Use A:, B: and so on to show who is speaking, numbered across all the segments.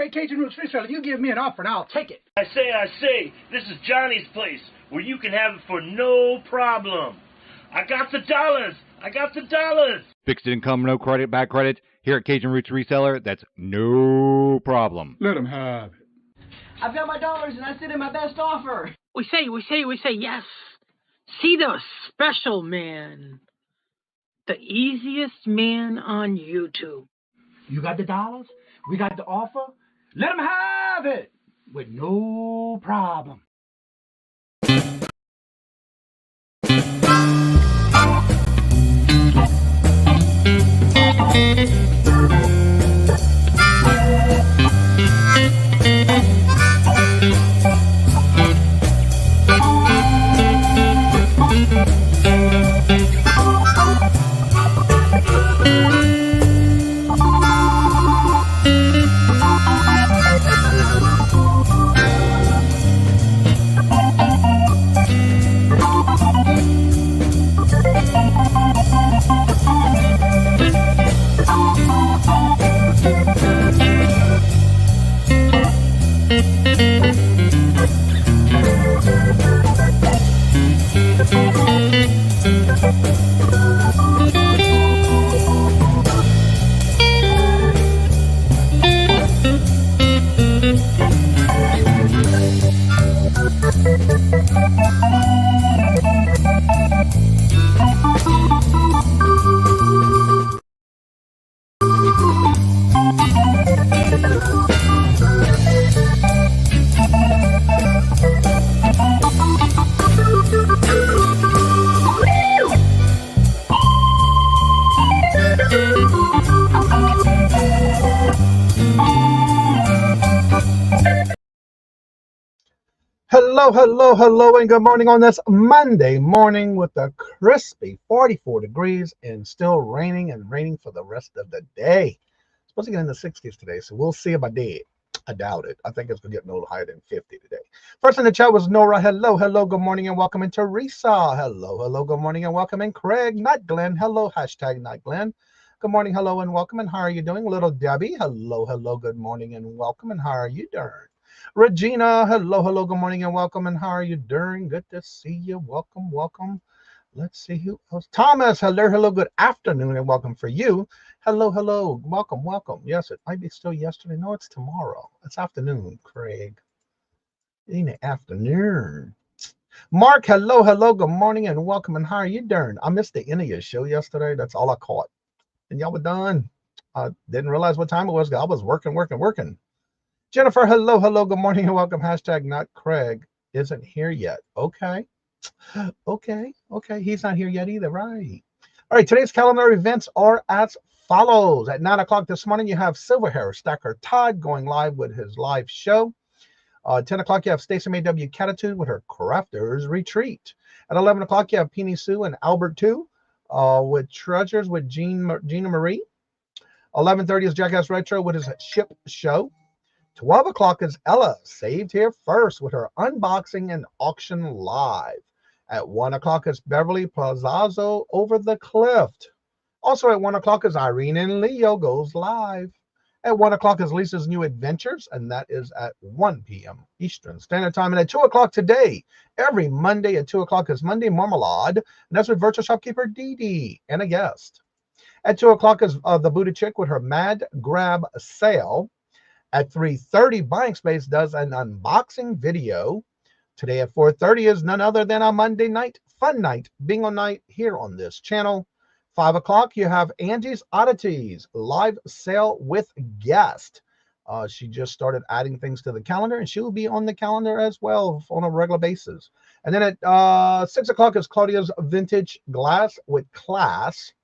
A: at Kajun Reseller, you give me an offer and I'll take it.
B: I say, this is Johnny's place where you can have it for no problem. I got the dollars.
C: Fixed income, no credit, back credit. Here at Cajun Roots Reseller, that's no problem.
A: Let him have it.
D: I've got my dollars and I sent in my best offer.
E: We say, yes. See the special man. The easiest man on YouTube.
A: You got the dollars? We got the offer? Let him have it with no problem.
F: Hello, and good morning on this Monday morning with a crispy 44 degrees and still raining for the rest of the day. It's supposed to get in the 60s today, so we'll see about that. I doubt it. I think it's going to get a little higher than 50 today. First in the chat was Nora. Hello, good morning and welcome. And Teresa. Hello, good morning and welcome. And Craig, not Glenn. Hello, hashtag not Glenn. Good morning, hello, and welcome. And how are you doing? Little Debbie. Hello, good morning and welcome. And how are you doing? Regina, hello, good morning and welcome. And how are you doing? Good to see you. Welcome. Let's see who else. Thomas, hello, good afternoon and welcome for you. Hello, welcome. Yes, it might be still yesterday. No, it's tomorrow. It's afternoon, Craig. In the afternoon. Mark, hello, good morning and welcome. And how are you doing? I missed the end of your show yesterday. That's all I caught. And y'all were done. I didn't realize what time it was. I was working. Jennifer, hello, good morning and welcome. Hashtag not Craig isn't here yet. Okay. He's not here yet either, right? All right, today's calendar events are as follows. At 9 o'clock this morning, you have Silverhair Stacker Todd going live with his live show. 10 o'clock, you have Stacey May W. Catitude with her Crafters Retreat. At 11 o'clock, you have Peony Sue and Albert 2 with Treasures with Gina Marie. 11:30 is Jackass Retro with his Ship Show. 12 o'clock is Ella, saved here first, with her unboxing and auction live. At 1 o'clock is Beverly Plazazzo over the cliff. Also at 1 o'clock is Irene and Leo goes live. At 1 o'clock is Lisa's New Adventures, and that is at 1 p.m. Eastern Standard Time. And at 2 o'clock today, every Monday at 2 o'clock is Monday Marmalade, and that's with virtual shopkeeper Dee Dee and a guest. At 2 o'clock is the Booty Chick with her Mad Grab sale. At 3:30, Buying Space does an unboxing video. Today at 4:30 is none other than a Monday night fun night, bingo night here on this channel. 5 o'clock, you have Angie's Oddities live sale with guest. She just started adding things to the calendar, and she will be on the calendar as well on a regular basis. And then at 6 o'clock is Claudia's Vintage Glass with Class.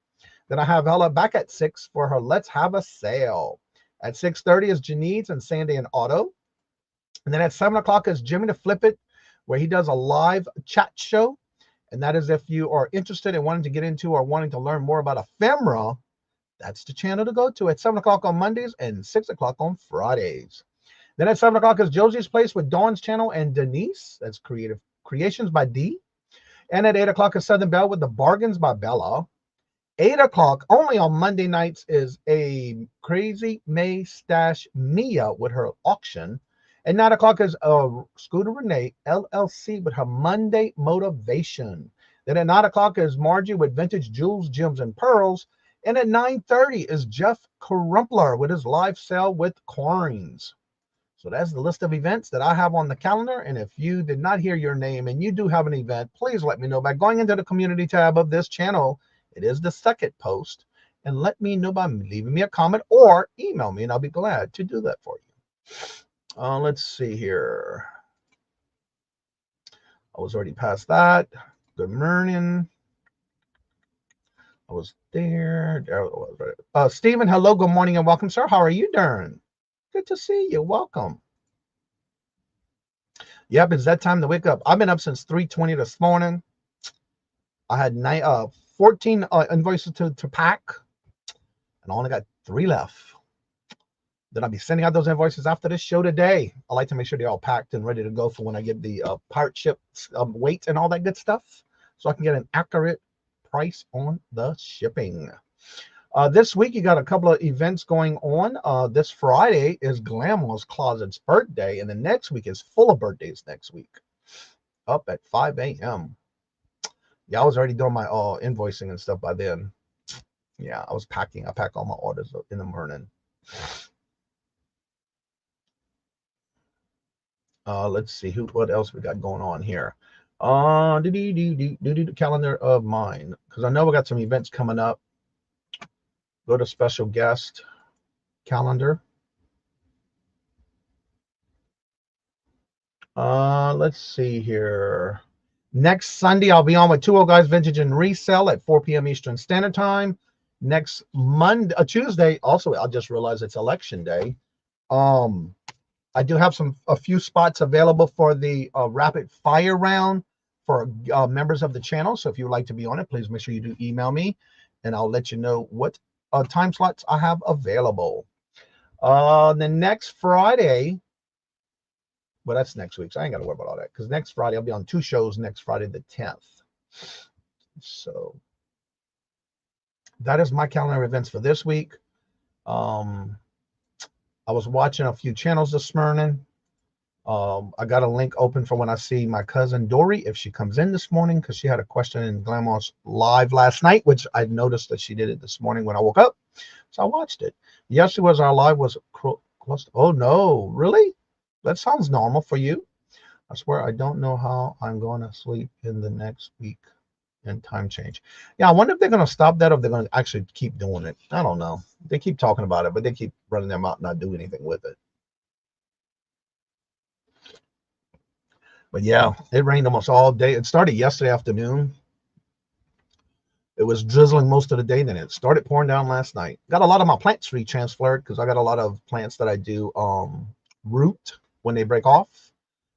F: Then I have Ella back at 6 for her Let's Have a Sale. At 6:30 is Janine's and Sandy and Otto. And then at 7 o'clock is Jimmy to Flip It, where he does a live chat show. And that is if you are interested in wanting to get into or wanting to learn more about ephemera, that's the channel to go to at 7 o'clock on Mondays and 6 o'clock on Fridays. Then at 7 o'clock is Josie's Place with Dawn's channel and Denise. That's Creative Creations by Dee. And at 8 o'clock is Southern Belle with the Bargains by Bella. 8 o'clock, only on Monday nights, is a Crazy May Stash Mia with her auction. At 9 o'clock is Scooter Renee LLC with her Monday Motivation. Then at 9 o'clock is Margie with Vintage Jewels, Gems, and Pearls. And at 9:30 is Jeff Crumpler with his live sale with coins. So that's the list of events that I have on the calendar. And if you did not hear your name and you do have an event, please let me know by going into the community tab of this channel. It is the second post. And let me know by leaving me a comment or email me, and I'll be glad to do that for you. Let's see here. I was already past that. Good morning. I was there. There it was. Right. Stephen, hello, good morning, and welcome, sir. How are you doing? Good to see you. Welcome. Yep, it's that time to wake up. I've been up since 3:20 this morning. I had 14 invoices to pack, and I only got 3 left. Then I'll be sending out those invoices after this show today. I like to make sure they're all packed and ready to go for when I get the part ship weight and all that good stuff, so I can get an accurate price on the shipping. This week you got a couple of events going on. This Friday is Grandma's Closet's birthday, and the next week is full of birthdays next week, up at 5 a.m. Yeah, I was already doing my invoicing and stuff by then. Yeah, I was packing. I pack all my orders in the morning. Let's see what else we got going on here. The calendar of mine, because I know we got some events coming up. Go to special guest calendar. Let's see here. Next Sunday, I'll be on with 2 Guys Vintage and Resell at 4 p.m. Eastern Standard Time. Next Tuesday, also, I just realized it's election day. I do have a few spots available for the rapid fire round for members of the channel. So if you would like to be on it, please make sure you do email me, and I'll let you know what time slots I have available. The next Friday, well, that's next week, so I ain't got to worry about all that, because next Friday I'll be on 2 shows next Friday the 10th. So that is my calendar events for this week. I was watching a few channels this morning. I got a link open for when I see my cousin Dory, if she comes in this morning, because she had a question in Grandma's live last night, which I noticed that she did it this morning when I woke up. So I watched it. Yesterday was our live was close. Oh no, really? That sounds normal for you. I swear I don't know how I'm going to sleep in the next week and time change. Yeah, I wonder if they're going to stop that or if they're going to actually keep doing it. I don't know. They keep talking about it, but they keep running their mouth, not doing anything with it. But yeah, it rained almost all day. It started yesterday afternoon. It was drizzling most of the day. Then it started pouring down last night. Got a lot of my plants retransferred because I got a lot of plants that I do root when they break off.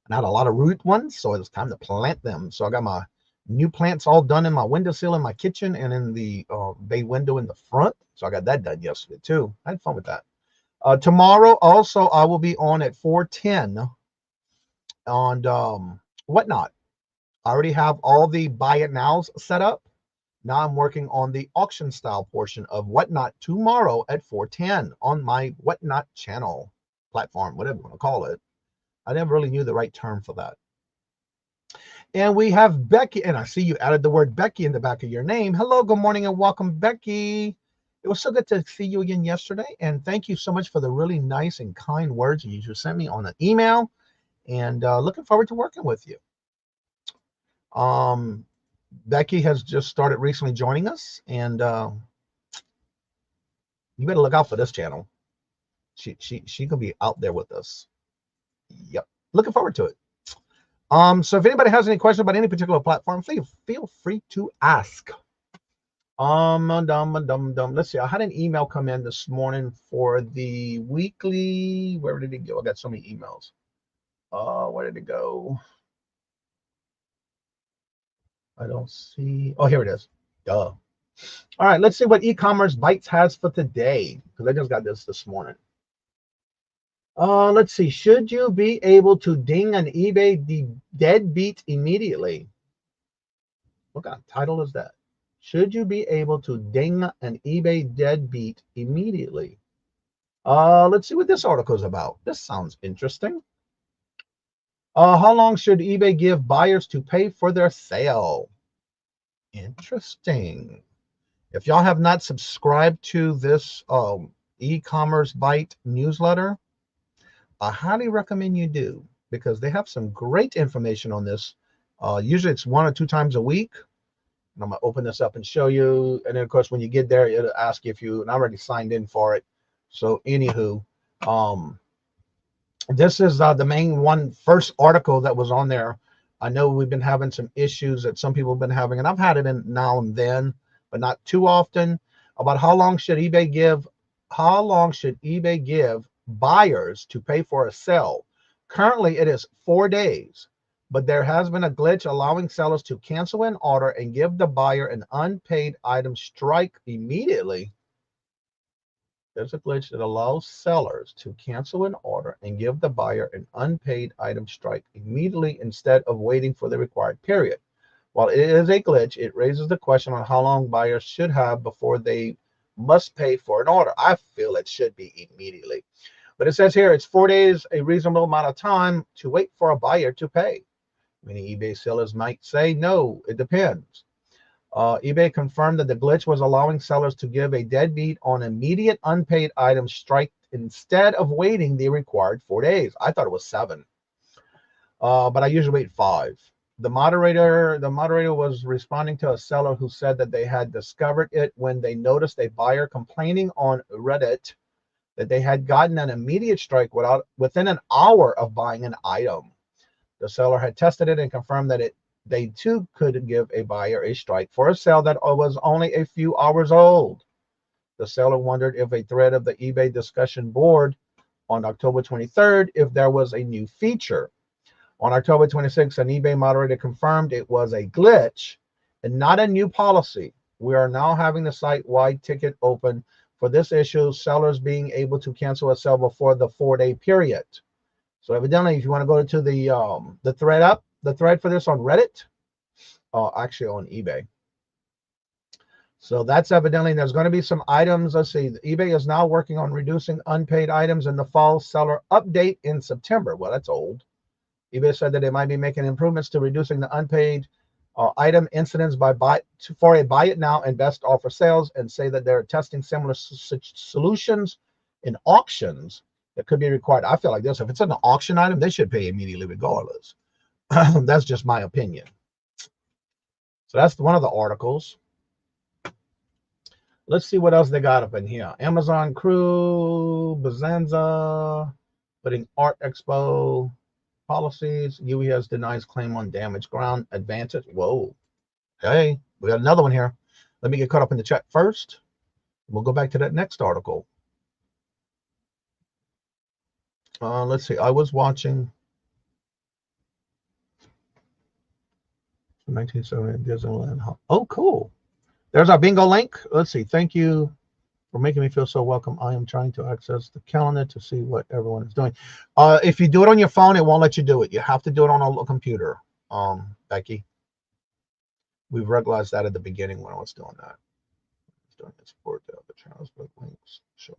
F: And I had a lot of root ones, so it was time to plant them. So I got my new plants all done in my windowsill in my kitchen and in the bay window in the front. So I got that done yesterday too. I had fun with that. Tomorrow also I will be on at 4:10 on Whatnot. I already have all the buy it nows set up. Now I'm working on the auction style portion of Whatnot tomorrow at 4:10 on my Whatnot channel platform, whatever you want to call it. I never really knew the right term for that. And we have Becky, and I see you added the word Becky in the back of your name. Hello, good morning, and welcome, Becky. It was so good to see you again yesterday, and thank you so much for the really nice and kind words you just sent me on an email, and looking forward to working with you. Becky has just started recently joining us, and you better look out for this channel. She can be out there with us. Yep, looking forward to it. So if anybody has any questions about any particular platform, feel free to ask. Let's see. I had an email come in this morning for the weekly. Where did it go? I got so many emails. Where did it go? I don't see. Oh, here it is. Duh. All right, let's see what e-commerce bites has for today, because I just got this morning. Let's see. Should you be able to ding an eBay deadbeat immediately? What kind of title is that? should you be able to ding an eBay deadbeat immediately? Let's see what this article is about. This sounds interesting. How long should eBay give buyers to pay for their sale? Interesting. If y'all have not subscribed to this e-commerce bite newsletter, I highly recommend you do, because they have some great information on this. Usually it's 1 or 2 times a week. And I'm going to open this up and show you. And then, of course, when you get there, it'll ask you if you, and I already signed in for it. So anywho, this is the first article that was on there. I know we've been having some issues that some people have been having, and I've had it in now and then, but not too often, about how long should eBay give buyers to pay for a sale. Currently, it is 4 days, but there has been a glitch allowing sellers to cancel an order and give the buyer an unpaid item strike immediately. There's a glitch that allows sellers to cancel an order and give the buyer an unpaid item strike immediately instead of waiting for the required period. While it is a glitch, it raises the question on how long buyers should have before they must pay for an order. I feel it should be immediately. But it says here, it's 4 days, a reasonable amount of time to wait for a buyer to pay. Many eBay sellers might say, no, it depends. eBay confirmed that the glitch was allowing sellers to give a deadbeat on immediate unpaid item strike instead of waiting the required 4 days. I thought it was 7, but I usually wait 5. The moderator was responding to a seller who said that they had discovered it when they noticed a buyer complaining on Reddit that they had gotten an immediate strike within an hour of buying an item. The seller had tested it and confirmed that they too could give a buyer a strike for a sale that was only a few hours old. The seller wondered if a thread of the eBay discussion board on October 23rd if there was a new feature. On October 26th, an eBay moderator confirmed it was a glitch and not a new policy. We are now having the site-wide ticket open for this issue, sellers being able to cancel a sale before the 4-day period. So evidently, if you want to go to the thread for this on Reddit, actually on eBay. So that's evidently, there's going to be some items. Let's see, eBay is now working on reducing unpaid items in the fall seller update in September. Well, that's old. eBay said that they might be making improvements to reducing the unpaid item incidents for a buy it now and best offer sales, and say that they're testing similar solutions in auctions that could be required. I feel like this, if it's an auction item, they should pay immediately regardless. That's just my opinion. So that's one of the articles. Let's see what else they got up in here. Amazon Crew, Bazanza, putting Art Expo policies. UES denies claim on damaged ground. Advantage. Whoa. Hey, we got another one here. Let me get caught up in the chat first. We'll go back to that next article. Let's see. I was watching 1970 Disneyland. Oh, cool. There's our bingo link. Let's see. Thank you for making me feel so welcome. I am trying to access the calendar to see what everyone is doing. If you do it on your phone, it won't let you do it. You have to do it on a computer, Becky. We've regularized that at the beginning when I was doing that. I was doing this for the channels, but links. Show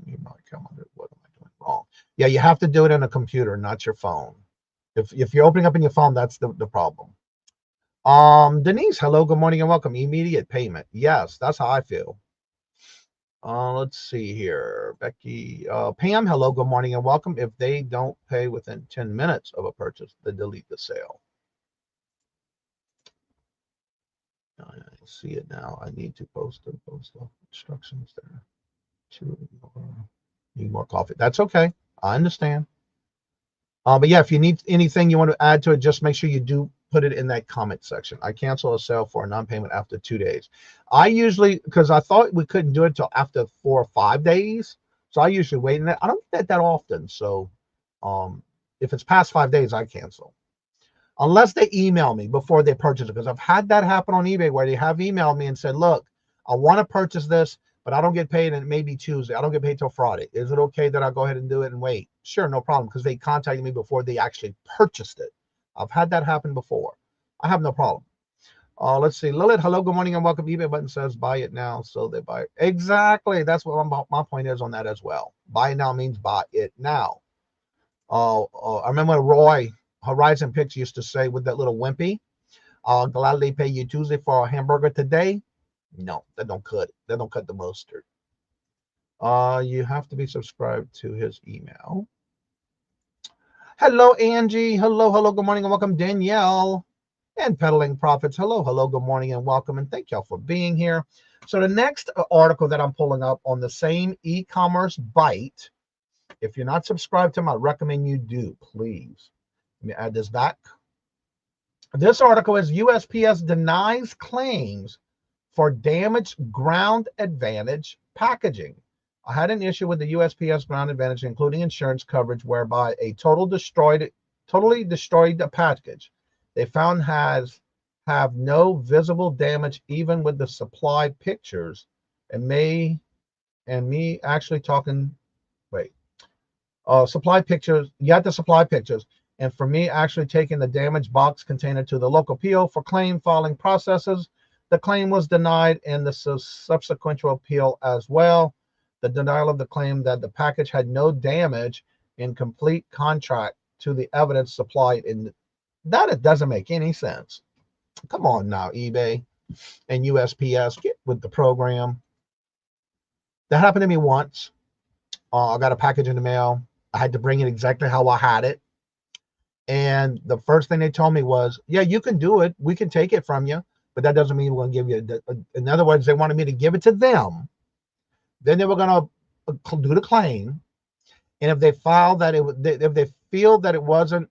F: me my calendar. What am I doing wrong? Yeah, you have to do it on a computer, not your phone. If you're opening up in your phone, that's the problem. Denise, hello, good morning and welcome. Immediate payment. Yes, that's how I feel. Let's see here. Becky, Pam, hello, good morning and welcome. If they don't pay within 10 minutes of a purchase, they delete the sale. I see it now. I need to post instructions there. Need more coffee. That's okay. I understand. But yeah, if you need anything you want to add to it, just make sure you do put it in that comment section. I cancel a sale for a non-payment after 2 days. I usually, because I thought we couldn't do it until after 4 or 5 days, so I usually wait in that. I don't get that often, so if it's past 5 days, I cancel. Unless they email me before they purchase it, because I've had that happen on eBay where they have emailed me and said, look, I want to purchase this, but I don't get paid, and it may be Tuesday. I don't get paid till Friday. Is it okay that I go ahead and do it and wait? Sure, no problem, because they contacted me before they actually purchased it. I've had that happen before. I have no problem. Let's see. Lilith, hello, good morning, and welcome. eBay button says buy it now, so they buy it. Exactly. That's what my point is on that as well. Buy it now means buy it now. I remember Roy Horizon Picks used to say with that little wimpy, I'll gladly pay you Tuesday for a hamburger today. No, that don't cut it. That don't cut the mustard. You have to be subscribed to his email. Hello, Angie. Hello, good morning, and welcome, Danielle. And Peddling Profits. Hello, good morning, and welcome, and thank y'all for being here. So the next article that I'm pulling up on the same e-commerce bite, if you're not subscribed to him, I recommend you do, please. Let me add this back. This article is USPS denies claims for damaged ground advantage packaging. I had an issue with the USPS ground advantage, including insurance coverage, whereby a totally destroyed the package. They found have no visible damage even with the supply pictures, and me actually talking. Supply pictures. You have to supply pictures, and for me actually taking the damaged box container to the local PO for claim filing processes, the claim was denied, and the subsequent appeal as well. The denial of the claim that the package had no damage in complete contract to the evidence supplied in that. It doesn't make any sense. Come on now, eBay and USPS, get with the program. That happened to me once. I got a package in the mail. I had to bring it exactly how I had it. And the first thing they told me was, yeah, you can do it. We can take it from you, but that doesn't mean we're going to give you in other words, they wanted me to give it to them. Then they were going to do the claim. And if they file that if they feel that it wasn't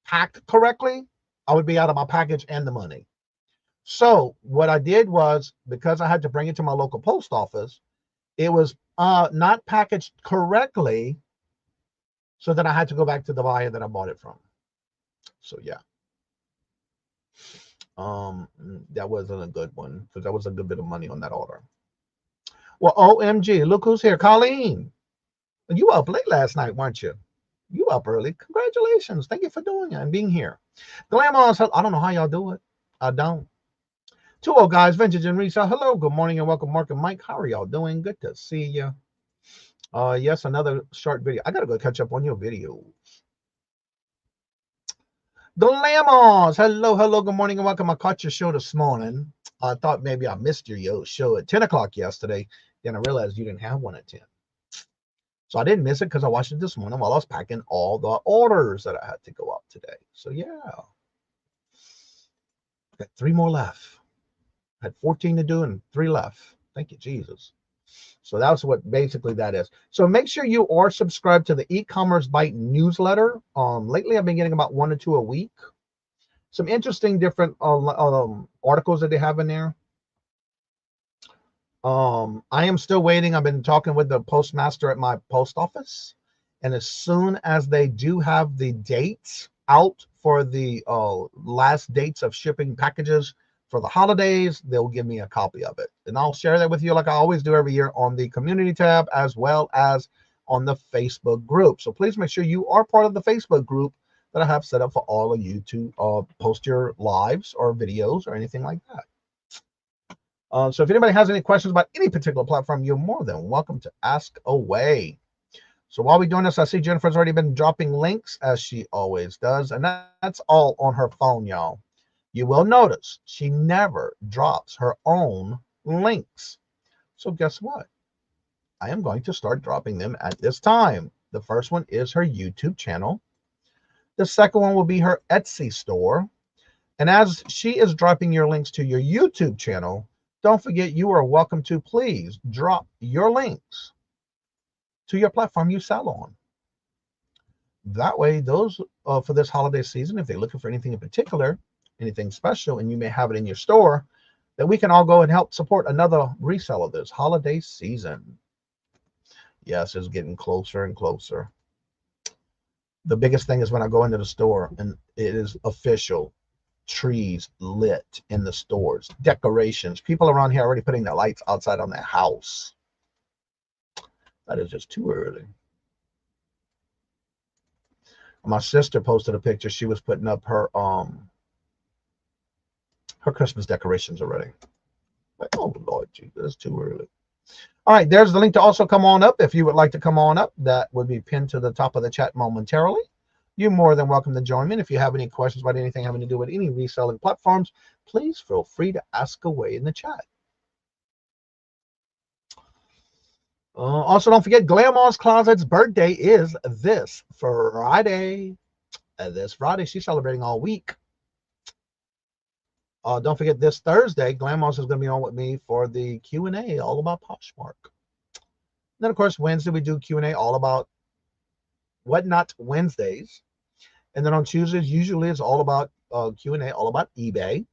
F: packed correctly, I would be out of my package and the money. So what I did was, because I had to bring it to my local post office, it was not packaged correctly. So then I had to go back to the buyer that I bought it from. So yeah. That wasn't a good one, because that was a good bit of money on that order. Well, OMG, look who's here. Colleen. You up late last night, weren't you? You up early. Congratulations. Thank you for doing it and being here. Glamorous, I don't know how y'all do it. I don't. 2 guys, Vintage and Resale. Hello, good morning, and welcome, Mark and Mike. How are y'all doing? Good to see you. Yes, another short video. I gotta go catch up on your videos. Glamorous. Hello, good morning, and welcome. I caught your show this morning. I thought maybe I missed your show at 10 o'clock yesterday. Then I realized you didn't have one at 10. So I didn't miss it because I watched it this morning while I was packing all the orders that I had to go up today. So yeah. Got 3 more left. I had 14 to do and 3 left. Thank you, Jesus. So that's what basically that is. So make sure you are subscribed to the e-commerce bite newsletter. Lately I've been getting about 1 or 2 a week. Some interesting different articles that they have in there. I am still waiting. I've been talking with the postmaster at my post office, and as soon as they do have the dates out for the last dates of shipping packages for the holidays, they'll give me a copy of it, and I'll share that with you like I always do every year on the community tab as well as on the Facebook group. So please make sure you are part of the Facebook group that I have set up for all of you to post your lives or videos or anything like that. So if anybody has any questions about any particular platform, you're more than welcome to ask away. So while we're doing this, I see Jennifer's already been dropping links, as she always does, and that's all on her phone, y'all. You will notice she never drops her own links. So guess what? I am going to start dropping them at this time. The first one is her YouTube channel. The second one will be her Etsy store. And as she is dropping your links to your YouTube channel, don't forget you are welcome to please drop your links to your platform you sell on. That way, those for this holiday season, if they're looking for anything in particular, anything special, and you may have it in your store, that we can all go and help support another reseller this holiday season. Yes, it's getting closer and closer. The biggest thing is when I go into the store and it is official. Trees lit in the stores, decorations. People around here are already putting their lights outside on their house. That is just too early. My sister posted a picture. She was putting up her her Christmas decorations already. Like, oh, Lord, Jesus, that's too early. All right, there's the link to also come on up. If you would like to come on up, that would be pinned to the top of the chat momentarily. You're more than welcome to join me. And if you have any questions about anything having to do with any reselling platforms, please feel free to ask away in the chat. Also, don't forget, Glamour's Closet's birthday is this Friday. This Friday, she's celebrating all week. Don't forget, this Thursday, Glamour's is going to be on with me for the Q&A, all about Poshmark. Then, of course, Wednesday, we do Q&A all about Whatnot Wednesdays. And then on Tuesdays, usually it's all about Q&A, all about eBay.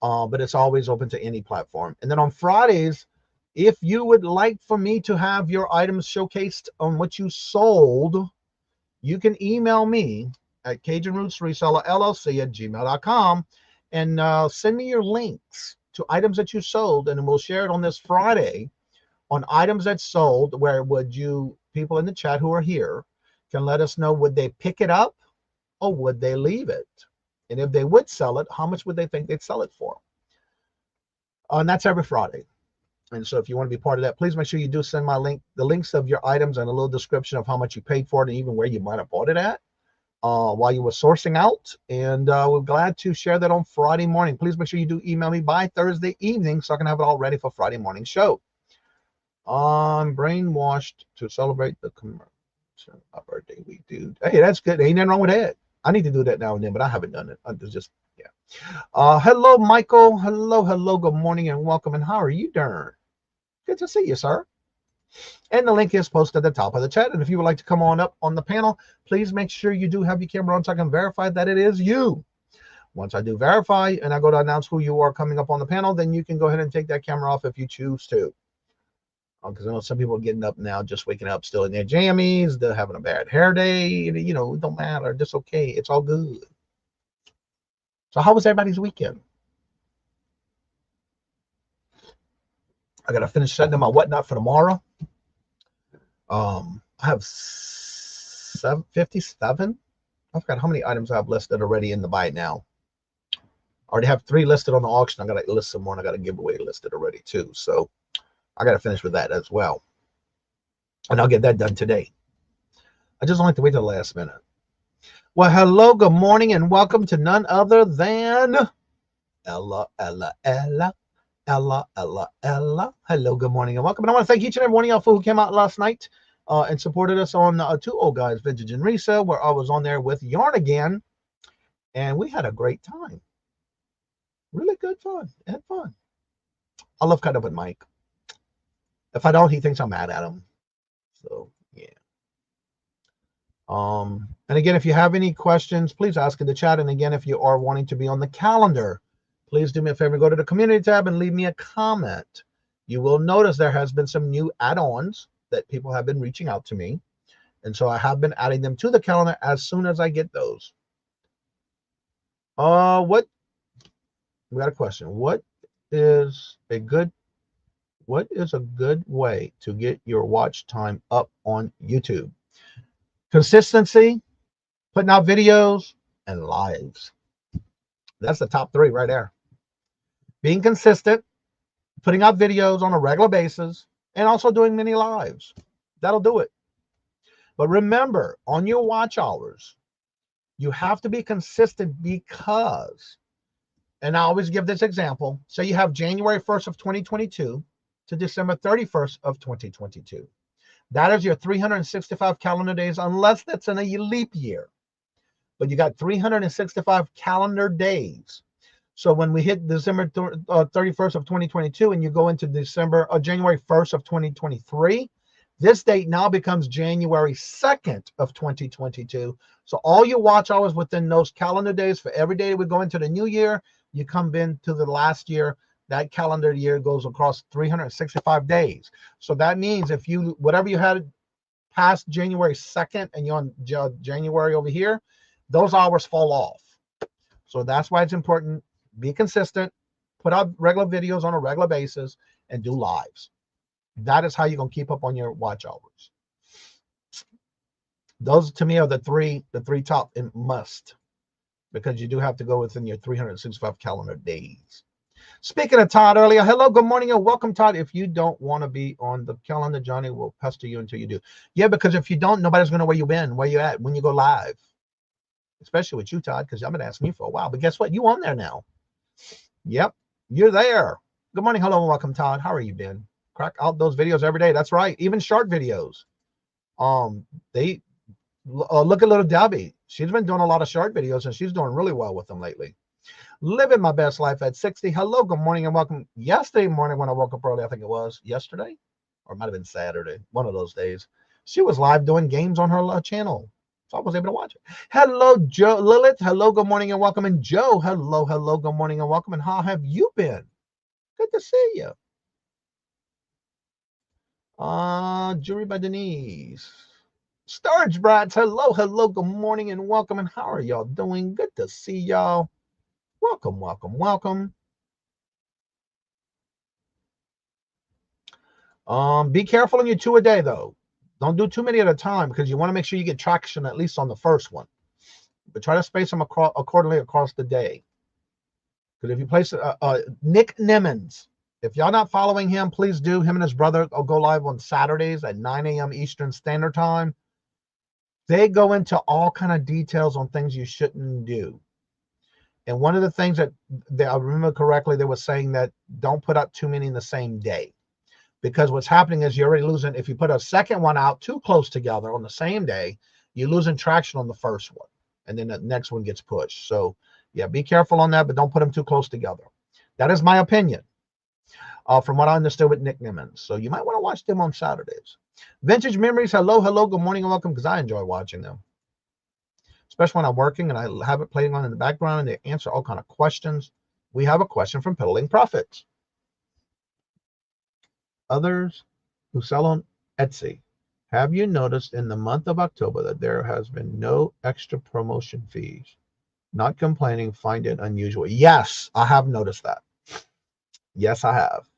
F: But it's always open to any platform. And then on Fridays, if you would like for me to have your items showcased on what you sold, you can email me at CajunRootsResellerLLC@gmail.com and send me your links to items that you sold, and we'll share it on this Friday on items that sold, where people in the chat who are here can let us know, would they pick it up or would they leave it? And if they would sell it, how much would they think they'd sell it for? And that's every Friday. And so if you want to be part of that, please make sure you do send the links of your items and a little description of how much you paid for it and even where you might have bought it at while you were sourcing out. And we're glad to share that on Friday morning. Please make sure you do email me by Thursday evening so I can have it all ready for Friday morning show. I'm brainwashed to celebrate the birthday week, dude. Hey, that's good. Ain't nothing wrong with that. I need to do that now and then, but I haven't done it. I'm just, yeah. Hello, Michael. Hello. Good morning and welcome. And how are you doing? Good to see you, sir. And the link is posted at the top of the chat. And if you would like to come on up on the panel, please make sure you do have your camera on so I can verify that it is you. Once I do verify and I go to announce who you are coming up on the panel, then you can go ahead and take that camera off if you choose to. Because I know some people are getting up now, just waking up still in their jammies. They're having a bad hair day. You know, it don't matter. Just okay. It's all good. So how was everybody's weekend? I got to finish setting up my whatnot for tomorrow. I have 57. I forgot how many items I have listed already in the buy now. I already have 3 listed on the auction. I got to list some more, and I got a giveaway listed already too. So I got to finish with that as well. And I'll get that done today. I just don't like to wait till the last minute. Well, hello, good morning, and welcome to none other than Ella. Hello, good morning, and welcome. And I want to thank each and every one of y'all who came out last night and supported us on Two Old Guys Vintage and Resale, where I was on there with Yarn again, and we had a great time. Really good fun. Had fun. I love cutting up with Mike. If I don't, he thinks I'm mad at him. So yeah. And again, if you have any questions, please ask in the chat. And again, if you are wanting to be on the calendar, please do me a favor, go to the community tab and leave me a comment. You will notice there has been some new add-ons that people have been reaching out to me. And so I have been adding them to the calendar as soon as I get those. We got a question. What is a good way to get your watch time up on YouTube? Consistency, putting out videos, and lives. That's the top 3 right there. Being consistent, putting out videos on a regular basis, and also doing many lives. That'll do it. But remember, on your watch hours, you have to be consistent because, and I always give this example, say you have January 1st of 2022 to December 31st of 2022. That is your 365 calendar days, unless that's in a leap year. But you got 365 calendar days. So when we hit December 31st of 2022 and you go into January 1st of 2023, this date now becomes January 2nd of 2022. So all your watch hours within those calendar days, for every day we go into the new year, you come into the last year, that calendar year goes across 365 days. So that means if you, whatever you had past January 2nd and you're on January over here, those hours fall off. So that's why it's important. Be consistent, put out regular videos on a regular basis, and do lives. That is how you're going to keep up on your watch hours. Those to me are the three top and must. because you do have to go within your 365 calendar days. Speaking of Todd earlier, hello, good morning, and welcome, Todd. If you don't want to be on the calendar, Johnny will pester you until you do. Yeah, because if you don't, nobody's going to know where you've been, where you're at when you go live. Especially with you, Todd, because y'all been asking me for a while. But guess what? You on there now. Yep, you're there. Good morning, hello, and welcome, Todd. How are you been? Crack out those videos every day. That's right. Even short videos. They look at little Debbie. She's been doing a lot of short videos, and she's doing really well with them lately. Living my best life at 60. Hello, good morning, and welcome. Yesterday morning when I woke up early, I think it was yesterday, or it might have been Saturday, one of those days, she was live doing games on her channel. So I was able to watch it. Hello, Joe, Lilith. Hello, good morning, and welcome. And Joe, hello, good morning, and welcome. And how have you been? Good to see you. Jewelry by Denise. Storage Brats, hello, good morning, and welcome. And how are y'all doing? Good to see y'all. Welcome, welcome, welcome. Be careful on your 2 a day, though. Don't do too many at a time because you want to make sure you get traction at least on the first one. But try to space them accordingly across the day. Because if you place Nick Nimmons, if y'all not following him, please do. Him and his brother will go live on Saturdays at 9 a.m. Eastern Standard Time. They go into all kind of details on things you shouldn't do. And one of the things that I remember correctly, they were saying that don't put out too many in the same day. Because what's happening is you're already losing. If you put a second one out too close together on the same day, you're losing traction on the first one. And then the next one gets pushed. So, yeah, be careful on that, but don't put them too close together. That is my opinion, from what I understood with Nick Nimmons. So you might want to watch them on Saturdays. Vintage Memories, hello, good morning, and welcome, because I enjoy watching them. Especially when I'm working and I have it playing on in the background and they answer all kind of questions. We have a question from Peddling Profits. Others who sell on Etsy, have you noticed in the month of October that there has been no extra promotion fees? Not complaining, find it unusual. Yes, I have noticed that. Yes, I have.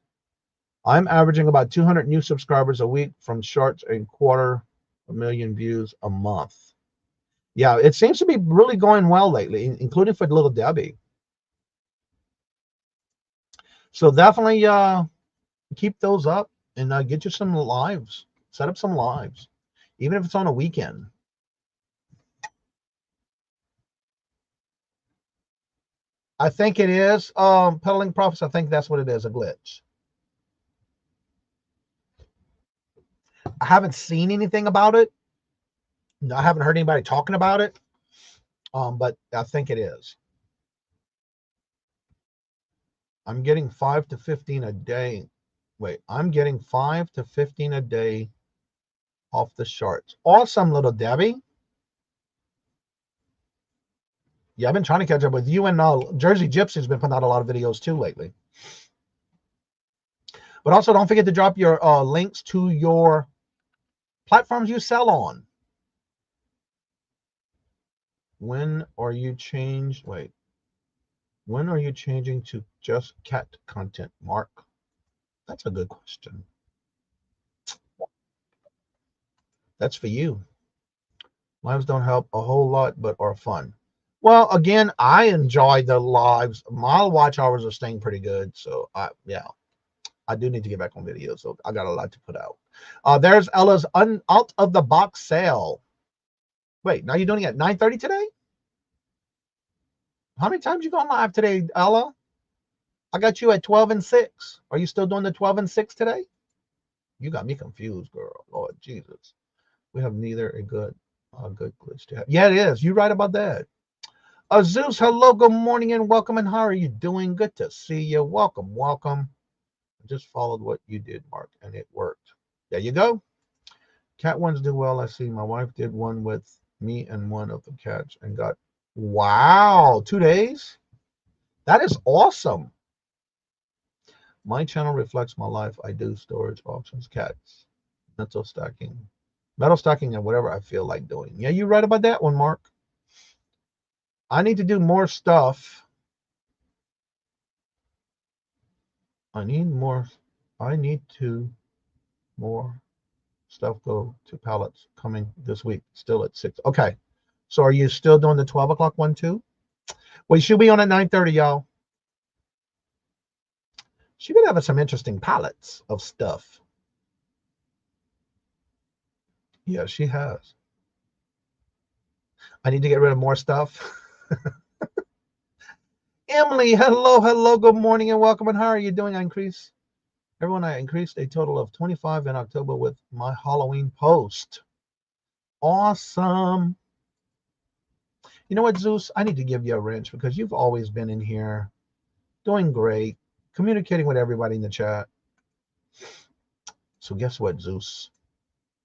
F: I'm averaging about 200 new subscribers a week from shorts and 250,000 views a month. Yeah, it seems to be really going well lately, including for little Debbie. So definitely keep those up and get you some lives. Set up some lives, even if it's on a weekend. I think it is Peddling Profits. I think that's what it is, a glitch. I haven't seen anything about it. I haven't heard anybody talking about it, but I think it is. I'm getting 5 to 15 a day. Wait, I'm getting 5 to 15 a day off the shorts. Awesome, little Debbie. Yeah, I've been trying to catch up with you, and Jersey Gypsy's been putting out a lot of videos too lately. But also, don't forget to drop your links to your platforms you sell on. When are you changing to just cat content, Mark? That's a good question. That's for you. Lives don't help a whole lot, but are fun. Well, again, I enjoy the lives. My watch hours are staying pretty good. So, yeah, I do need to get back on video. So I got a lot to put out. There's Ella's out of the box sale. Wait, now you're doing it at 9:30 today? How many times you going live today, Ella? I got you at 12 and 6. Are you still doing the 12 and 6 today? You got me confused, girl. Lord Jesus. We have neither a good glitch to have. Yeah, it is. You're right about that. Zeus, hello, good morning, and welcome. And how are you doing? Good to see you. Welcome, welcome. I just followed what you did, Mark, and it worked. There you go. Cat ones do well. I see my wife did one with me and one of the cats and got, wow, 2 days? That is awesome. My channel reflects my life. I do storage, auctions, cats, metal stacking, and whatever I feel like doing. Yeah, you're right about that one, Mark. I need to do more stuff. I need more stuff go to pallets coming this week, still at 6. Okay. So are you still doing the 12 o'clock one too? Wait, she'll be on at 9:30, y'all. She been having some interesting palettes of stuff. Yeah, she has. I need to get rid of more stuff. Emily, hello, good morning and welcome. And how are you doing? I increased a total of 25 in October with my Halloween post. Awesome. You know what, Zeus? I need to give you a wrench because you've always been in here doing great, communicating with everybody in the chat. So guess what, Zeus?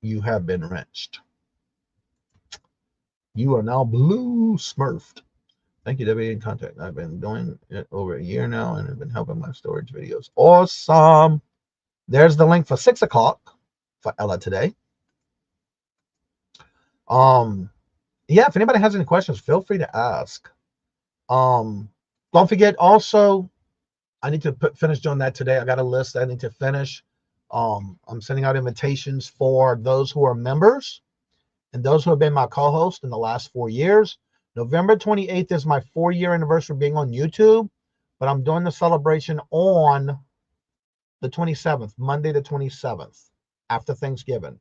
F: You have been wrenched. You are now blue smurfed. Thank you, W. In contact. I've been doing it over a year now and have been helping my storage videos. Awesome. There's the link for 6 o'clock for Ella today. Yeah, if anybody has any questions, feel free to ask. Don't forget also, I need to finish doing that today. I got a list I need to finish. I'm sending out invitations for those who are members and those who have been my co-host in the last 4 years. November 28th is my 4-year anniversary of being on YouTube, but I'm doing the celebration on the 27th, Monday the 27th, after Thanksgiving.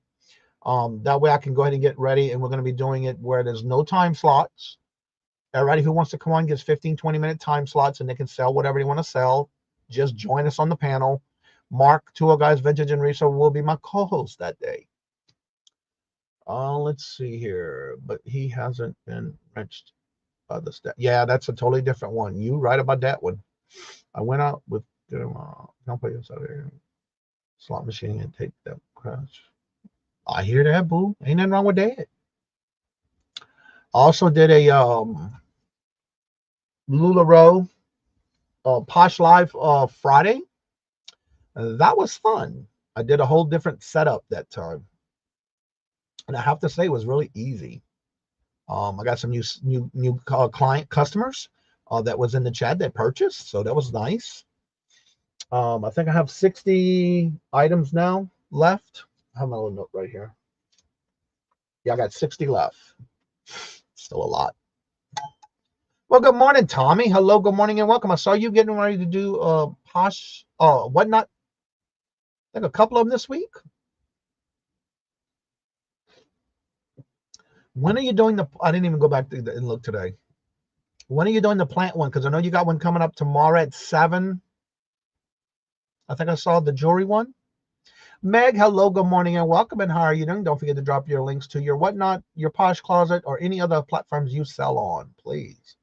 F: That way I can go ahead and get ready, and we're going to be doing it where there's no time slots. Everybody who wants to come on gets 15, 20-minute time slots, and they can sell whatever they want to sell. Just join us on the panel. Mark, Tour Guys, Vintage and Resale will be my co-host that day. Let's see here, but he hasn't been wrenched by the stat. Yeah, that's a totally different one. You right about that one. I went out with don't put yourself there. Slot machine and take that crash. I hear that, boo. Ain't nothing wrong with that. Also did a LuLaRoe Posh Live Friday. That was fun. I did a whole different setup that time, and I have to say it was really easy. I got some new client customers that was in the chat that purchased, so that was nice. I think I have 60 items now left. I have my little note right here. Yeah, I got 60 left. Still a lot. Well, good morning, Tommy. Hello, good morning, and welcome. I saw you getting ready to do Posh, whatnot. I think a couple of them this week. When are you doing the? I didn't even go back and look today. When are you doing the plant one? Because I know you got one coming up tomorrow at 7. I think I saw the jewelry one. Meg, hello, good morning, and welcome. And how are you doing? Don't forget to drop your links to your whatnot, your Posh Closet, or any other platforms you sell on, please.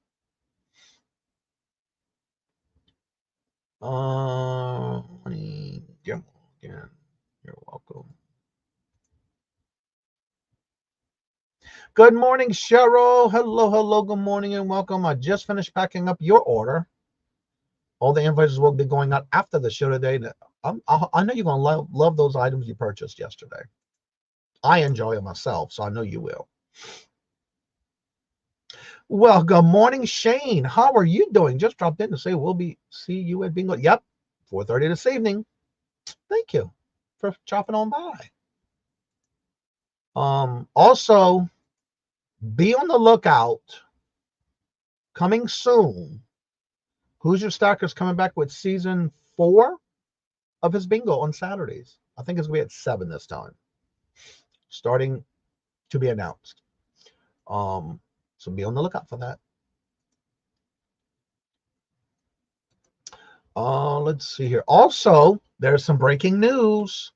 F: You're welcome. Good morning, Cheryl. Hello, good morning, and welcome. I just finished packing up your order. All the invoices will be going out after the show today. I know you're going to love those items you purchased yesterday. I enjoy it myself, so I know you will. Well, good morning, Shane. How are you doing? Just dropped in to say we'll see you at Bingo. Yep, 4:30 this evening. Thank you for dropping on by. Also, be on the lookout. Coming soon. Who's Your Stalker's coming back with season 4 of his bingo on Saturdays. I think it's going to be at 7 this time. Starting to be announced. So be on the lookout for that. Let's see here. Also, there's some breaking news.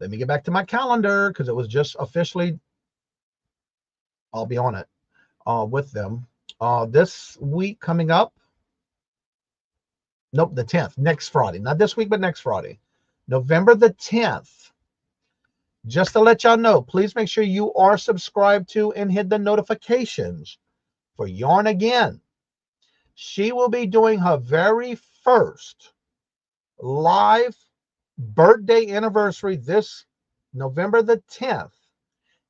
F: Let me get back to my calendar because it was just officially. I'll be on it with them. This week coming up. Nope, the 10th, next Friday. Not this week, but next Friday. November the 10th. Just to let y'all know, please make sure you are subscribed to and hit the notifications for Yarn Again. She will be doing her very first live birthday anniversary this November the 10th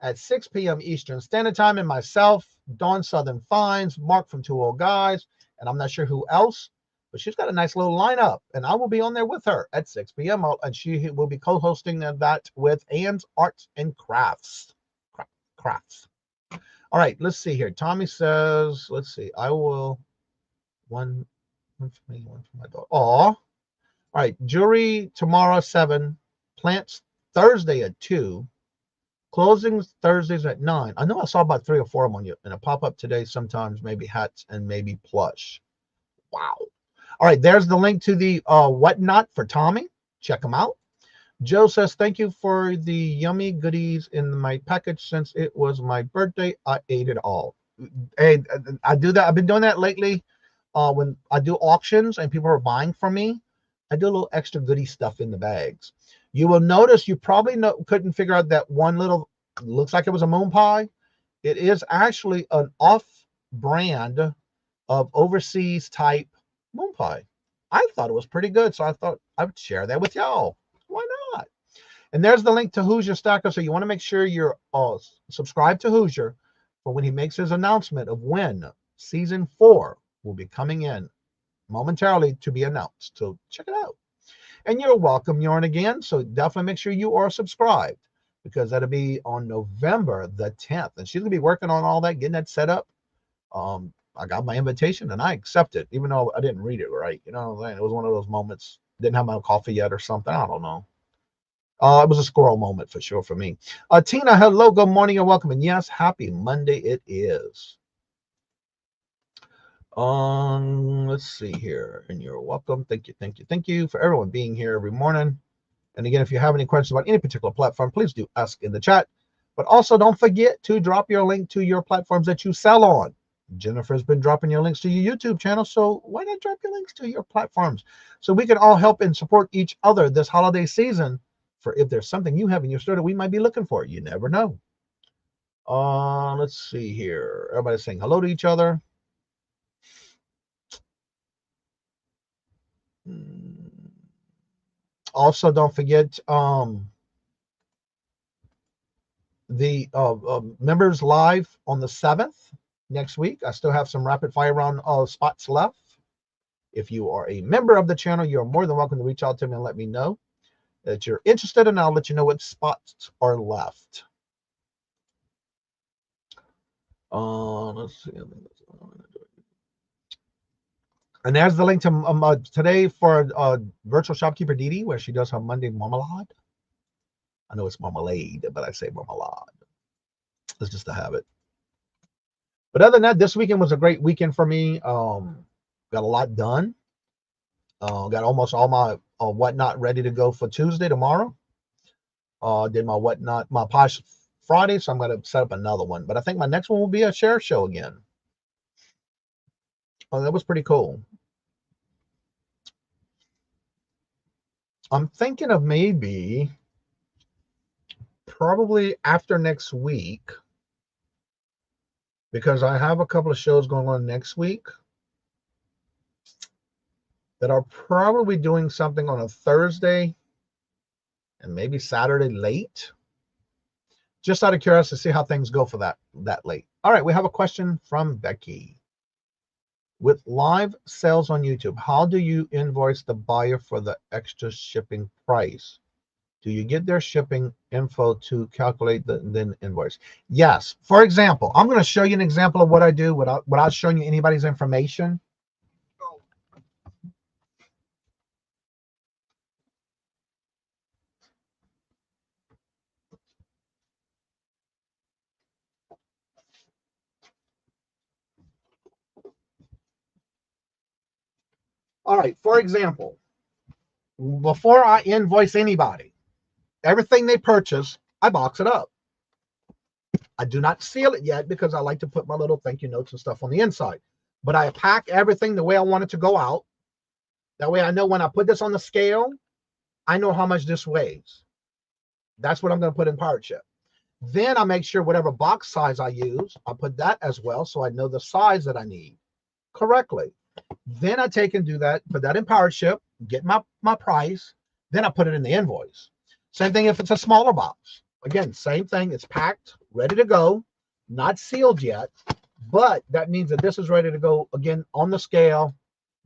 F: at 6 p.m. Eastern Standard Time. And myself, Dawn Southern Finds, Mark from Two Old Guys, and I'm not sure who else. But she's got a nice little lineup, and I will be on there with her at 6 p.m. And she will be co-hosting that with Anne's Arts and Crafts. All right, let's see here. Tommy says, let's see. I will One for me, one for my dog. Aw. All right. Jewelry tomorrow 7. Plants Thursday at 2. Closings Thursdays at 9. I know I saw about 3 or 4 of them on you, and a pop up today. Sometimes maybe hats and maybe plush. Wow. All right. There's the link to the whatnot for Tommy. Check them out. Joe says, thank you for the yummy goodies in my package. Since it was my birthday, I ate it all. Hey, I do that. I've been doing that lately. When I do auctions and people are buying from me, I do a little extra goodie stuff in the bags. You will notice you probably couldn't figure out that one little, looks like it was a moon pie. It is actually an off-brand of overseas type moon pie. I thought it was pretty good, so I thought I would share that with y'all. Why not? And there's the link to Hoosier Stacker. So you want to make sure you're subscribed to Hoosier for when he makes his announcement of when season 4 will be coming in momentarily to be announced. So check it out. And you're welcome, Yarn, again. So definitely make sure you are subscribed, because that'll be on November the 10th. And she's going to be working on all that, getting that set up. I got my invitation and I accepted, even though I didn't read it right. You know what I'm saying? It was one of those moments. Didn't have my coffee yet or something. I don't know. It was a squirrel moment for sure for me. Tina, hello, good morning and welcome. And yes, happy Monday it is. Let's see here. And you're welcome. Thank you, thank you, thank you for everyone being here every morning. And again, if you have any questions about any particular platform, please do ask in the chat. But also don't forget to drop your link to your platforms that you sell on. Jennifer's been dropping your links to your YouTube channel, so why not drop your links to your platforms so we can all help and support each other this holiday season, for if there's something you have in your store that we might be looking for. You never know. Let's see here. Everybody's saying hello to each other. Also, don't forget the members live on the 7th next week. I still have some rapid fire round spots left. If you are a member of the channel, you're more than welcome to reach out to me and let me know that you're interested, and I'll let you know what spots are left. Let's see. And there's the link to today for virtual shopkeeper Dee Dee, where she does her Monday marmalade. I know it's marmalade, but I say marmalade. It's just a habit. But other than that, this weekend was a great weekend for me. Got a lot done. Got almost all my whatnot ready to go for Tuesday, tomorrow. Did my whatnot, my Posh Friday, so I'm going to set up another one. But I think my next one will be a share show again. Oh, that was pretty cool. I'm thinking of maybe probably after next week, because I have a couple of shows going on next week that are probably doing something on a Thursday and maybe Saturday late. Just out of curiosity to see how things go for that late. All right, we have a question from Becky. With live sales on YouTube, how do you invoice the buyer for the extra shipping price? Do you get their shipping info to calculate the then invoice? Yes. For example, I'm going to show you an example of what I do without showing you anybody's information. All right. For example, before I invoice anybody, everything they purchase, I box it up. I do not seal it yet because I like to put my little thank you notes and stuff on the inside. But I pack everything the way I want it to go out. That way I know when I put this on the scale, I know how much this weighs. That's what I'm going to put in Pirate Ship. Then I make sure whatever box size I use, I put that as well, so I know the size that I need correctly. Then I take and do that, put that in Pirate Ship, get my price, then I put it in the invoice. Same thing if it's a smaller box. Again, same thing. It's packed, ready to go, not sealed yet, but that means that this is ready to go, again, on the scale,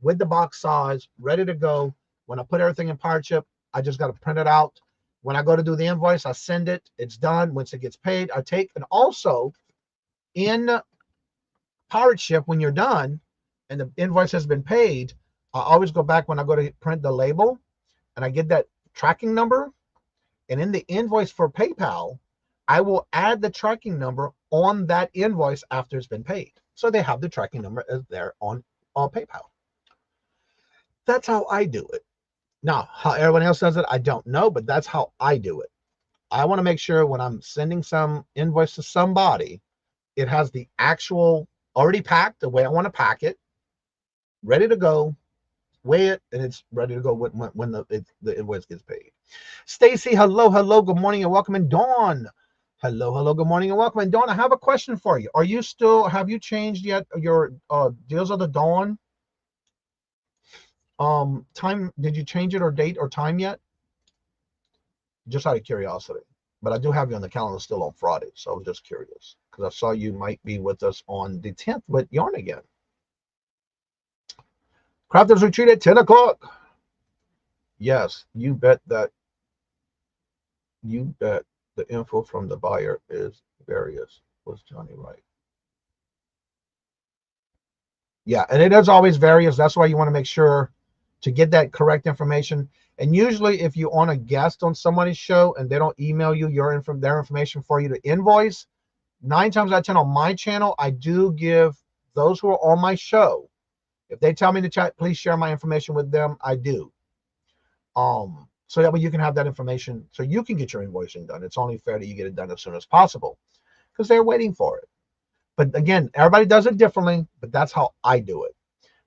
F: with the box size, ready to go. When I put everything in Pirate Ship, I just got to print it out. When I go to do the invoice, I send it. It's done. Once it gets paid, I take, and also in Pirate Ship, when you're done, and the invoice has been paid, I always go back when I go to print the label and I get that tracking number. And in the invoice for PayPal, I will add the tracking number on that invoice after it's been paid. So they have the tracking number as there on PayPal. That's how I do it. Now, how everyone else does it, I don't know, but that's how I do it. I want to make sure when I'm sending some invoice to somebody, it has the actual already packed the way I want to pack it, ready to go, weigh it, and it's ready to go when the invoice gets paid. Stacy, hello, good morning and welcome. And Dawn, hello, good morning and welcome. And Dawn, I have a question for you. Have you changed yet your Deals of the Dawn time? Did you change it or date or time yet? Just out of curiosity. But I do have you on the calendar still on Friday, so I was just curious because I saw you might be with us on the 10th with Yarn Again. Crafters Retreat at 10 o'clock. Yes, you bet the info from the buyer is various. Was Johnny right? Yeah, and it is always various. That's why you want to make sure to get that correct information. And usually if you're on a guest on somebody's show and they don't email you their information for you to invoice, 9 times out of 10 on my channel, I do give those who are on my show, if they tell me to chat, please share my information with them, I do. So that way you can have that information so you can get your invoicing done. It's only fair that you get it done as soon as possible because they're waiting for it. But again, everybody does it differently, but that's how I do it.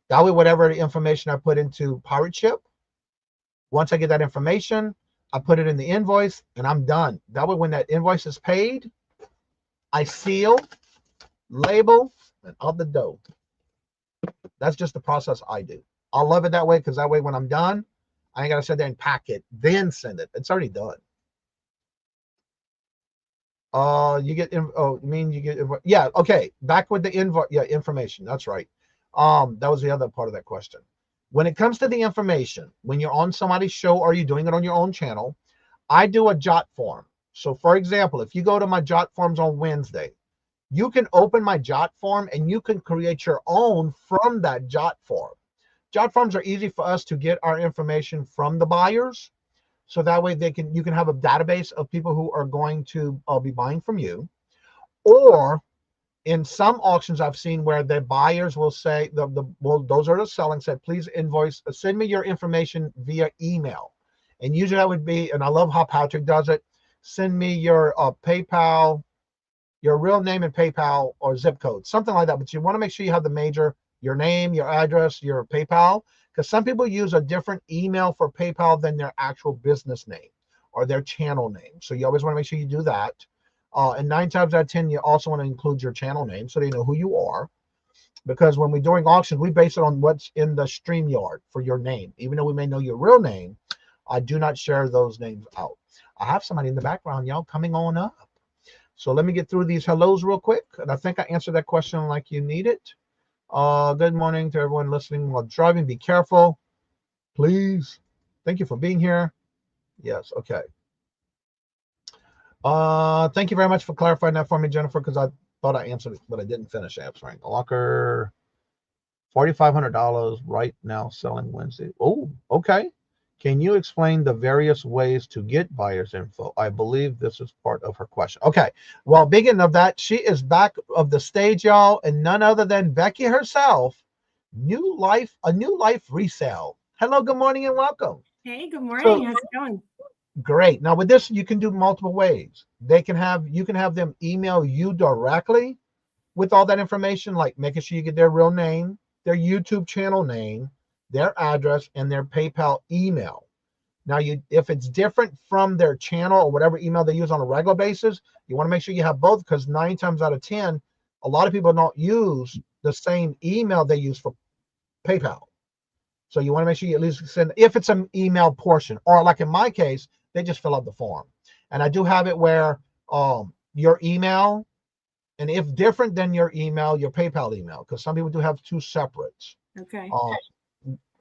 F: That way, whatever the information I put into Pirate Ship, once I get that information, I put it in the invoice and I'm done. That way, when that invoice is paid, I seal, label, and out the dough. That's just the process I do. I love it that way because that way when I'm done, I ain't got to sit there and pack it, then send it. It's already done. You get, yeah, okay. Back with the invoice, yeah, information. That's right. That was the other part of that question. When it comes to the information, when you're on somebody's show or you're doing it on your own channel, I do a jot form. So for example, if you go to my jot forms on Wednesday, you can open my jot form and you can create your own from that jot form. Jot forms are easy for us to get our information from the buyers. So that way you can have a database of people who are going to be buying from you. Or in some auctions I've seen where the buyers will say, those are the selling, said, please send me your information via email. And usually that would be, and I love how Patrick does it, send me your PayPal, your real name and PayPal or zip code, something like that. But you want to make sure you have the major, your name, your address, your PayPal, because some people use a different email for PayPal than their actual business name or their channel name. So you always want to make sure you do that. And 9 times out of 10, you also want to include your channel name so they know who you are. Because when we're doing auctions, we base it on what's in the StreamYard for your name. Even though we may know your real name, I do not share those names out. I have somebody in the background, y'all, coming on up. So let me get through these hellos real quick. And I think I answered that question like you need it. Good morning to everyone listening while driving. Be careful, please. Thank you for being here. Yes, okay. Thank you very much for clarifying that for me, Jennifer, because I thought I answered it, but I didn't finish answering. Locker, $4,500 right now selling Wednesday. Oh, okay. Can you explain the various ways to get buyer's info? I believe this is part of her question. Okay. Well, beginning of that, she is back of the stage, y'all, and none other than Becky herself. A new life resale. Hello, good morning, and welcome.
G: Hey, good morning. How's it going?
F: Great. Now with this, you can do multiple ways. You can have them email you directly with all that information, like making sure you get their real name, their YouTube channel name, their address, and their PayPal email. Now, if it's different from their channel or whatever email they use on a regular basis, you want to make sure you have both, because 9 times out of 10, a lot of people don't use the same email they use for PayPal. So you want to make sure you at least send, if it's an email portion, or like in my case, they just fill out the form. And I do have it where your email, and if different than your email, your PayPal email, because some people do have 2 separates.
G: Okay.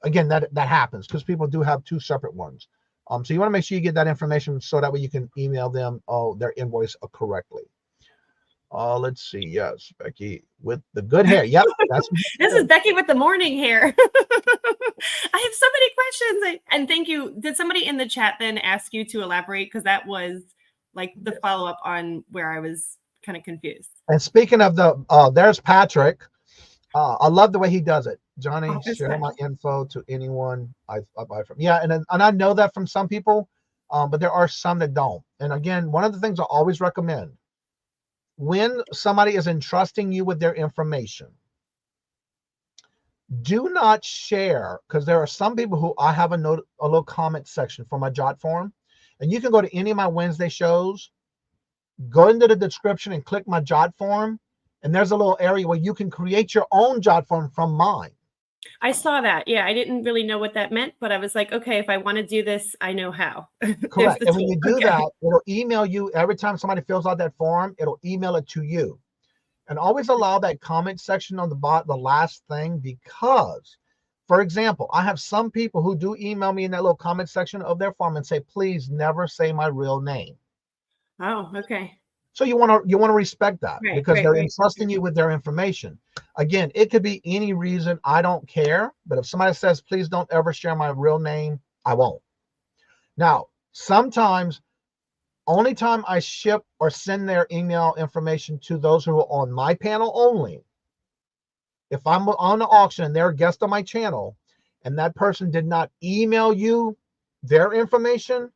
F: Again, that happens because people do have 2 separate ones. So you want to make sure you get that information so that way you can email them their invoice correctly. Let's see. Yes, Becky with the good hair. Yep, that's
G: This is Becky with the morning hair. I have so many questions. And thank you. Did somebody in the chat then ask you to elaborate? Because that was like the follow-up on where I was kind of confused.
F: And speaking of the, there's Patrick. I love the way he does it. Johnny, share my info to anyone I buy from. Yeah, and I know that from some people, but there are some that don't. And again, one of the things I always recommend, when somebody is entrusting you with their information, do not share, because there are some people who I have a little comment section for my jot form, and you can go to any of my Wednesday shows, go into the description and click my jot form, and there's a little area where you can create your own jot form from mine.
G: I saw that. Yeah, I didn't really know what that meant, but I was like, okay, if I want to do this, I know how.
F: Correct. And when you do that, it'll email you every time somebody fills out that form, it'll email it to you. And always allow that comment section on the last thing, because, for example, I have some people who do email me in that little comment section of their form and say, please never say my real name.
G: Oh, okay.
F: So you want to respect that, because they're entrusting you with their information. Again, it could be any reason. I don't care. But if somebody says, please don't ever share my real name, I won't. Now, sometimes, only time I ship or send their email information to those who are on my panel only, if I'm on the auction and they're a guest on my channel and that person did not email you their information,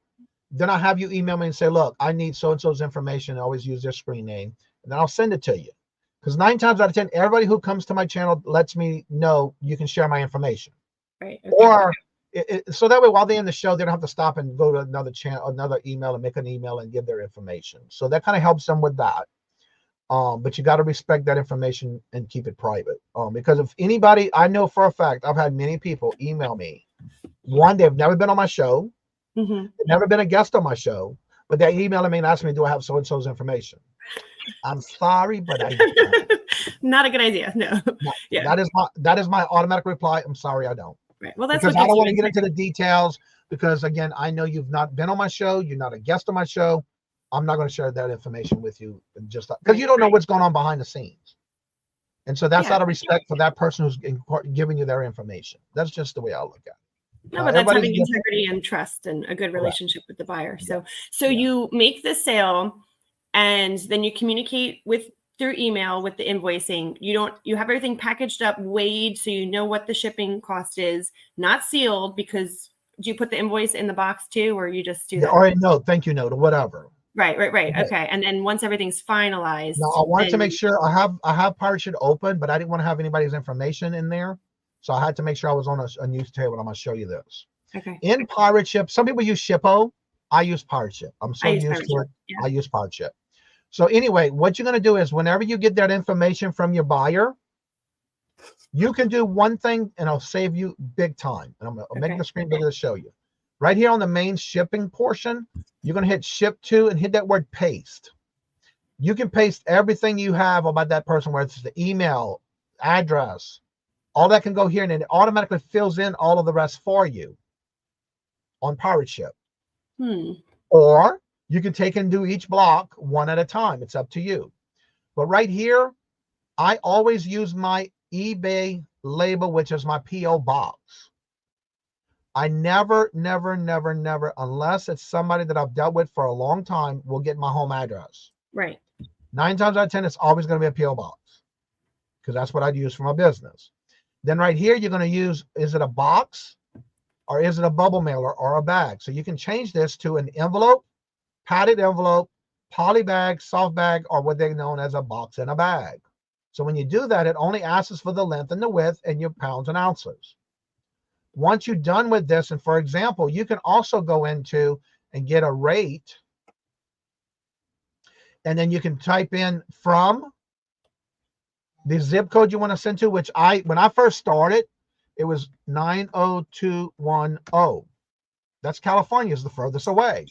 F: then I'll have you email me and say, look, I need so-and-so's information. I always use their screen name, and then I'll send it to you. Because 9 times out of 10, everybody who comes to my channel lets me know you can share my information.
G: Right. Okay.
F: Or so that way, while they're in the show, they don't have to stop and go to another channel, another email, and make an email and give their information. So that kind of helps them with that. But you got to respect that information and keep it private. Because if anybody, I know for a fact, I've had many people email me. One, they've never been on my show.
G: Mm-hmm.
F: They've never been a guest on my show, but they email me and ask me, do I have so-and-so's information? I'm sorry, but I don't.
G: Not a good idea. No. Yeah.
F: That is my automatic reply. I'm sorry, I don't.
G: Right. Well, that's
F: because I don't want to get into the details, because again, I know you've not been on my show. You're not a guest on my show. I'm not going to share that information with you, just because you don't know what's going on behind the scenes. And so that's out of respect for that person who's giving you their information. That's just the way I look at it.
G: No, but that's having integrity and trust and a good relationship with the buyer. So you make the sale, and then you communicate through email with the invoicing. You have everything packaged up, weighed, so you know what the shipping cost is, not sealed, because do you put the invoice in the box too, or you just do that?
F: Or no, thank you note or whatever.
G: Right. Okay. And then once everything's finalized.
F: Now I wanted to make sure I have Pirate Ship open, but I didn't want to have anybody's information in there. So I had to make sure I was on a news table. I'm going to show you this.
G: Okay.
F: In Pirate Ship, some people use Shippo. I use Pirate Ship. I'm so used to it.
G: Yeah.
F: I use Pirate Ship. So anyway, what you're going to do is whenever you get that information from your buyer, you can do one thing and it'll save you big time. And I'm going to make the screen bigger to show you. Right here on the main shipping portion, you're going to hit ship to and hit that word paste. You can paste everything you have about that person, whether it's the email, address, all that can go here, and then it automatically fills in all of the rest for you on Pirate Ship. Or you can take and do each block one at a time. It's up to you. But right here, I always use my eBay label, which is my P.O. box. I never, unless it's somebody that I've dealt with for a long time, will get my home address.
G: Right.
F: 9 times out of 10, it's always going to be a P.O. box, because that's what I'd use for my business. Then right here, you're going to use, is it a box or is it a bubble mailer or a bag? So you can change this to an envelope, padded envelope, poly bag, soft bag, or what they're known as a box and a bag. So when you do that, it only asks for the length and the width and your pounds and ounces. Once you're done with this, and for example, you can also go into and get a rate, and then you can type in from the zip code you want to send to, which when I first started, it was 90210. That's California, is the furthest away.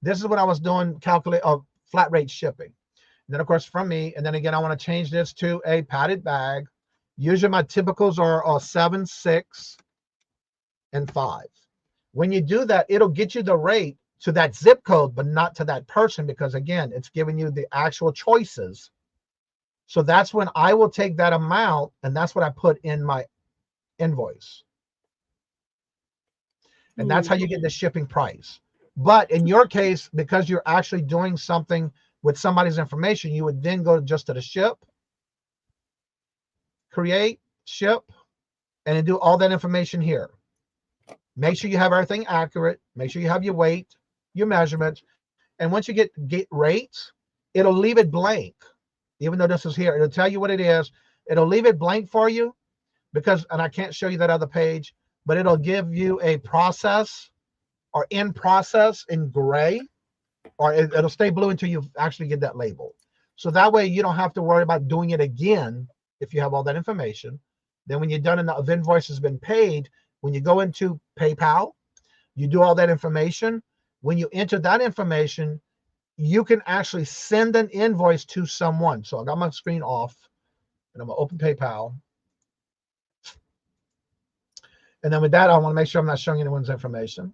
F: This is what I was doing, flat rate shipping. And then of course from me, and then again, I want to change this to a padded bag. Usually my typicals are 7, 6, and 5. When you do that, it'll get you the rate to that zip code, but not to that person, because again, it's giving you the actual choices So that's when I will take that amount, and that's what I put in my invoice. And that's how you get the shipping price. But in your case, because you're actually doing something with somebody's information, you would then go just to the ship, create, ship, and then do all that information here. Make sure you have everything accurate. Make sure you have your weight, your measurements. And once you get rates, it'll leave it blank. Even though this is here, it'll tell you what it is. It'll leave it blank for you because, and I can't show you that other page, but it'll give you a process or in process in gray, or it'll stay blue until you actually get that label. So that way you don't have to worry about doing it again if you have all that information. Then when you're done and the invoice has been paid, when you go into PayPal, you do all that information. When you enter that information, you can actually send an invoice to someone. So I got my screen off and I'm gonna open PayPal. And then with that, I want to make sure I'm not showing anyone's information.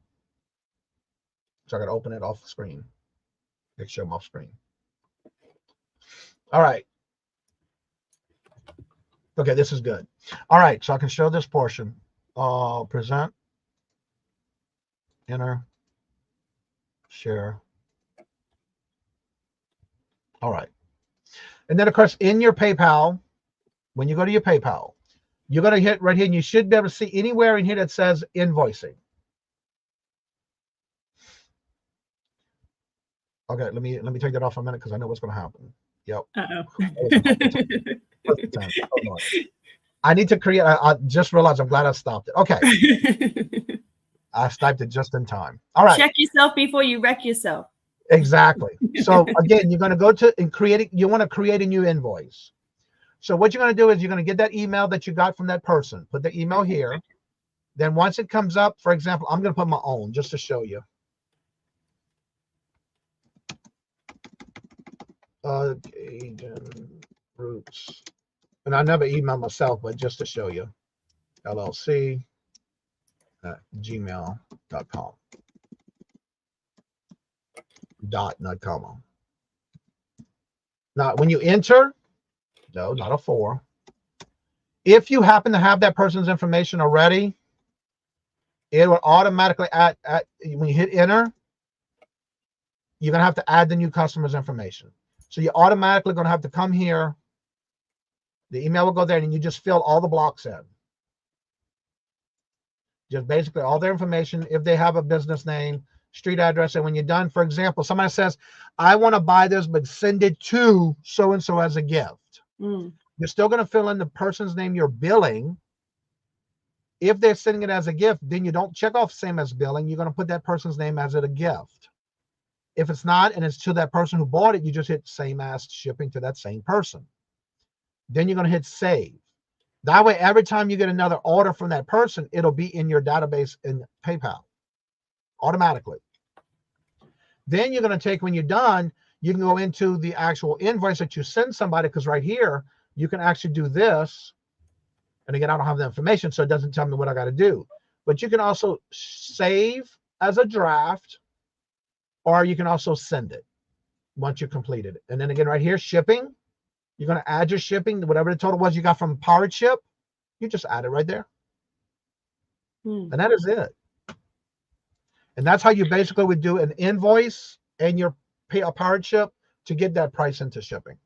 F: So I got to open it off the screen. Make sure I'm off screen. All right. Okay, this is good. All right, so I can show this portion. Present, enter, share. All right. And then, of course, in your PayPal, when you go to your PayPal, you're going to hit right here, and you should be able to see anywhere in here that says invoicing. Okay, let me take that off a minute because I know what's going to happen. Yep. I need to create. I just realized. I'm glad I stopped it. Okay. I stopped it just in time. All right.
G: Check yourself before you wreck yourself.
F: Exactly. So again, you're going to go to and create it. You want to create a new invoice. So what you're going to do is you're going to get that email that you got from that person. Put the email here. Then once it comes up, for example, I'm going to put my own just to show you. Kajun Roots. And I never email myself, but just to show you. LLC at gmail.com. Not comma. Now, when you enter, no, not a 4. If you happen to have that person's information already, it will automatically add when you hit enter, you're going to have to add the new customer's information. So you're automatically going to have to come here. The email will go there, and you just fill all the blocks in. Just basically all their information, if they have a business name, street address, and when you're done, for example, somebody says, I want to buy this, but send it to so-and-so as a gift. You're still going to fill in the person's name you're billing. If they're sending it as a gift, then you don't check off same as billing. You're going to put that person's name as it a gift. If it's not, and it's to that person who bought it, you just hit same as shipping to that same person. Then you're going to hit save. That way, every time you get another order from that person, it'll be in your database in PayPal automatically. Then you're going to take, when you're done, you can go into the actual invoice that you send somebody, because right here, you can actually do this. And again, I don't have the information, so it doesn't tell me what I got to do. But you can also save as a draft, or you can also send it once you complete it. And then again, right here, shipping, you're going to add your shipping, whatever the total was you got from Pirate Ship, you just add it right there. And that is it. And that's how you basically would do an invoice and your Pirate Ship to get that price into shipping.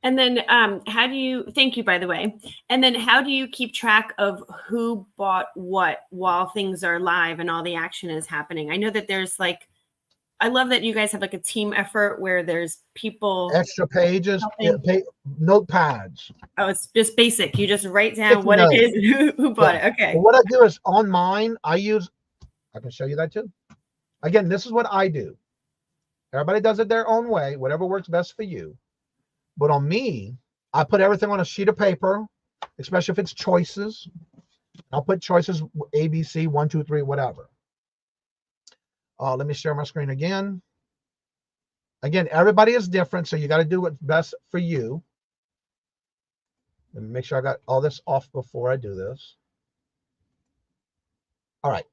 G: And then how do you, thank you, by the way. And then how do you keep track of who bought what while things are live and all the action is happening? I know that there's like, I love that you guys have like a team effort where there's people.
F: Extra pages, notepads.
G: Oh, it's just basic. You just write down what it is and who bought it. Okay.
F: Well, what I do is on mine, I can show you that too. Again, this is what I do. Everybody does it their own way, whatever works best for you. But on me, I put everything on a sheet of paper, especially if it's choices. I'll put choices A, B, C, 1, 2, 3, whatever. Let me share my screen again. Again, everybody is different, so you got to do what's best for you. Let me make sure I got all this off before I do this. All right.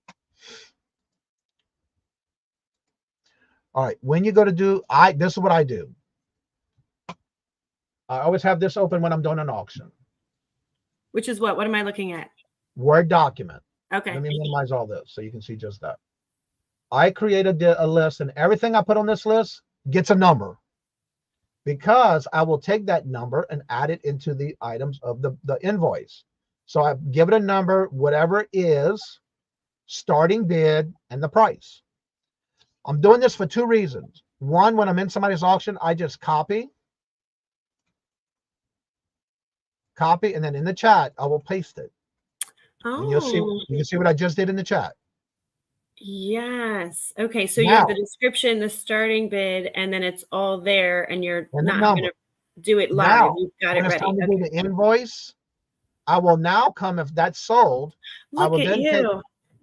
F: All right. When you go to do, this is what I do. I always have this open when I'm doing an auction.
G: Which is what? What am I looking at?
F: Word document.
G: Okay.
F: Let me minimize all this so you can see just that. I created a list, and everything I put on this list gets a number, because I will take that number and add it into the items of the invoice. So I give it a number, whatever it is, starting bid, and the price. I'm doing this for two reasons. One, when I'm in somebody's auction, I just copy, and then in the chat, I will paste it. And you can see what I just did in the chat.
G: Yes. Okay. So
F: Now,
G: you have the description, the starting bid, and then it's all there, and you're not going to do it live.
F: Now,
G: You've got
F: when
G: it
F: it's
G: ready.
F: time to do the invoice, I will now come, if that's sold, I will then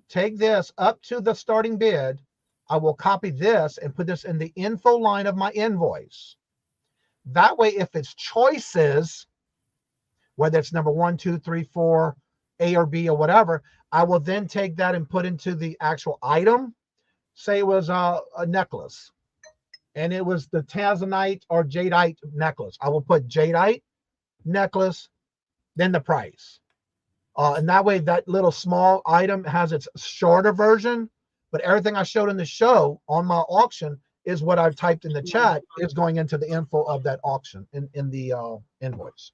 F: take this up to the starting bid. I will copy this and put this in the info line of my invoice. That way, if it's choices, whether it's number 1, 2, 3, 4, A or B or whatever, I will then take that and put into the actual item. Say it was a necklace, and it was the tanzanite or jadeite necklace. I will put jadeite necklace, then the price. And that way, that little small item has its shorter version, but everything I showed in the show on my auction is what I've typed in the chat is going into the info of that auction in the invoice.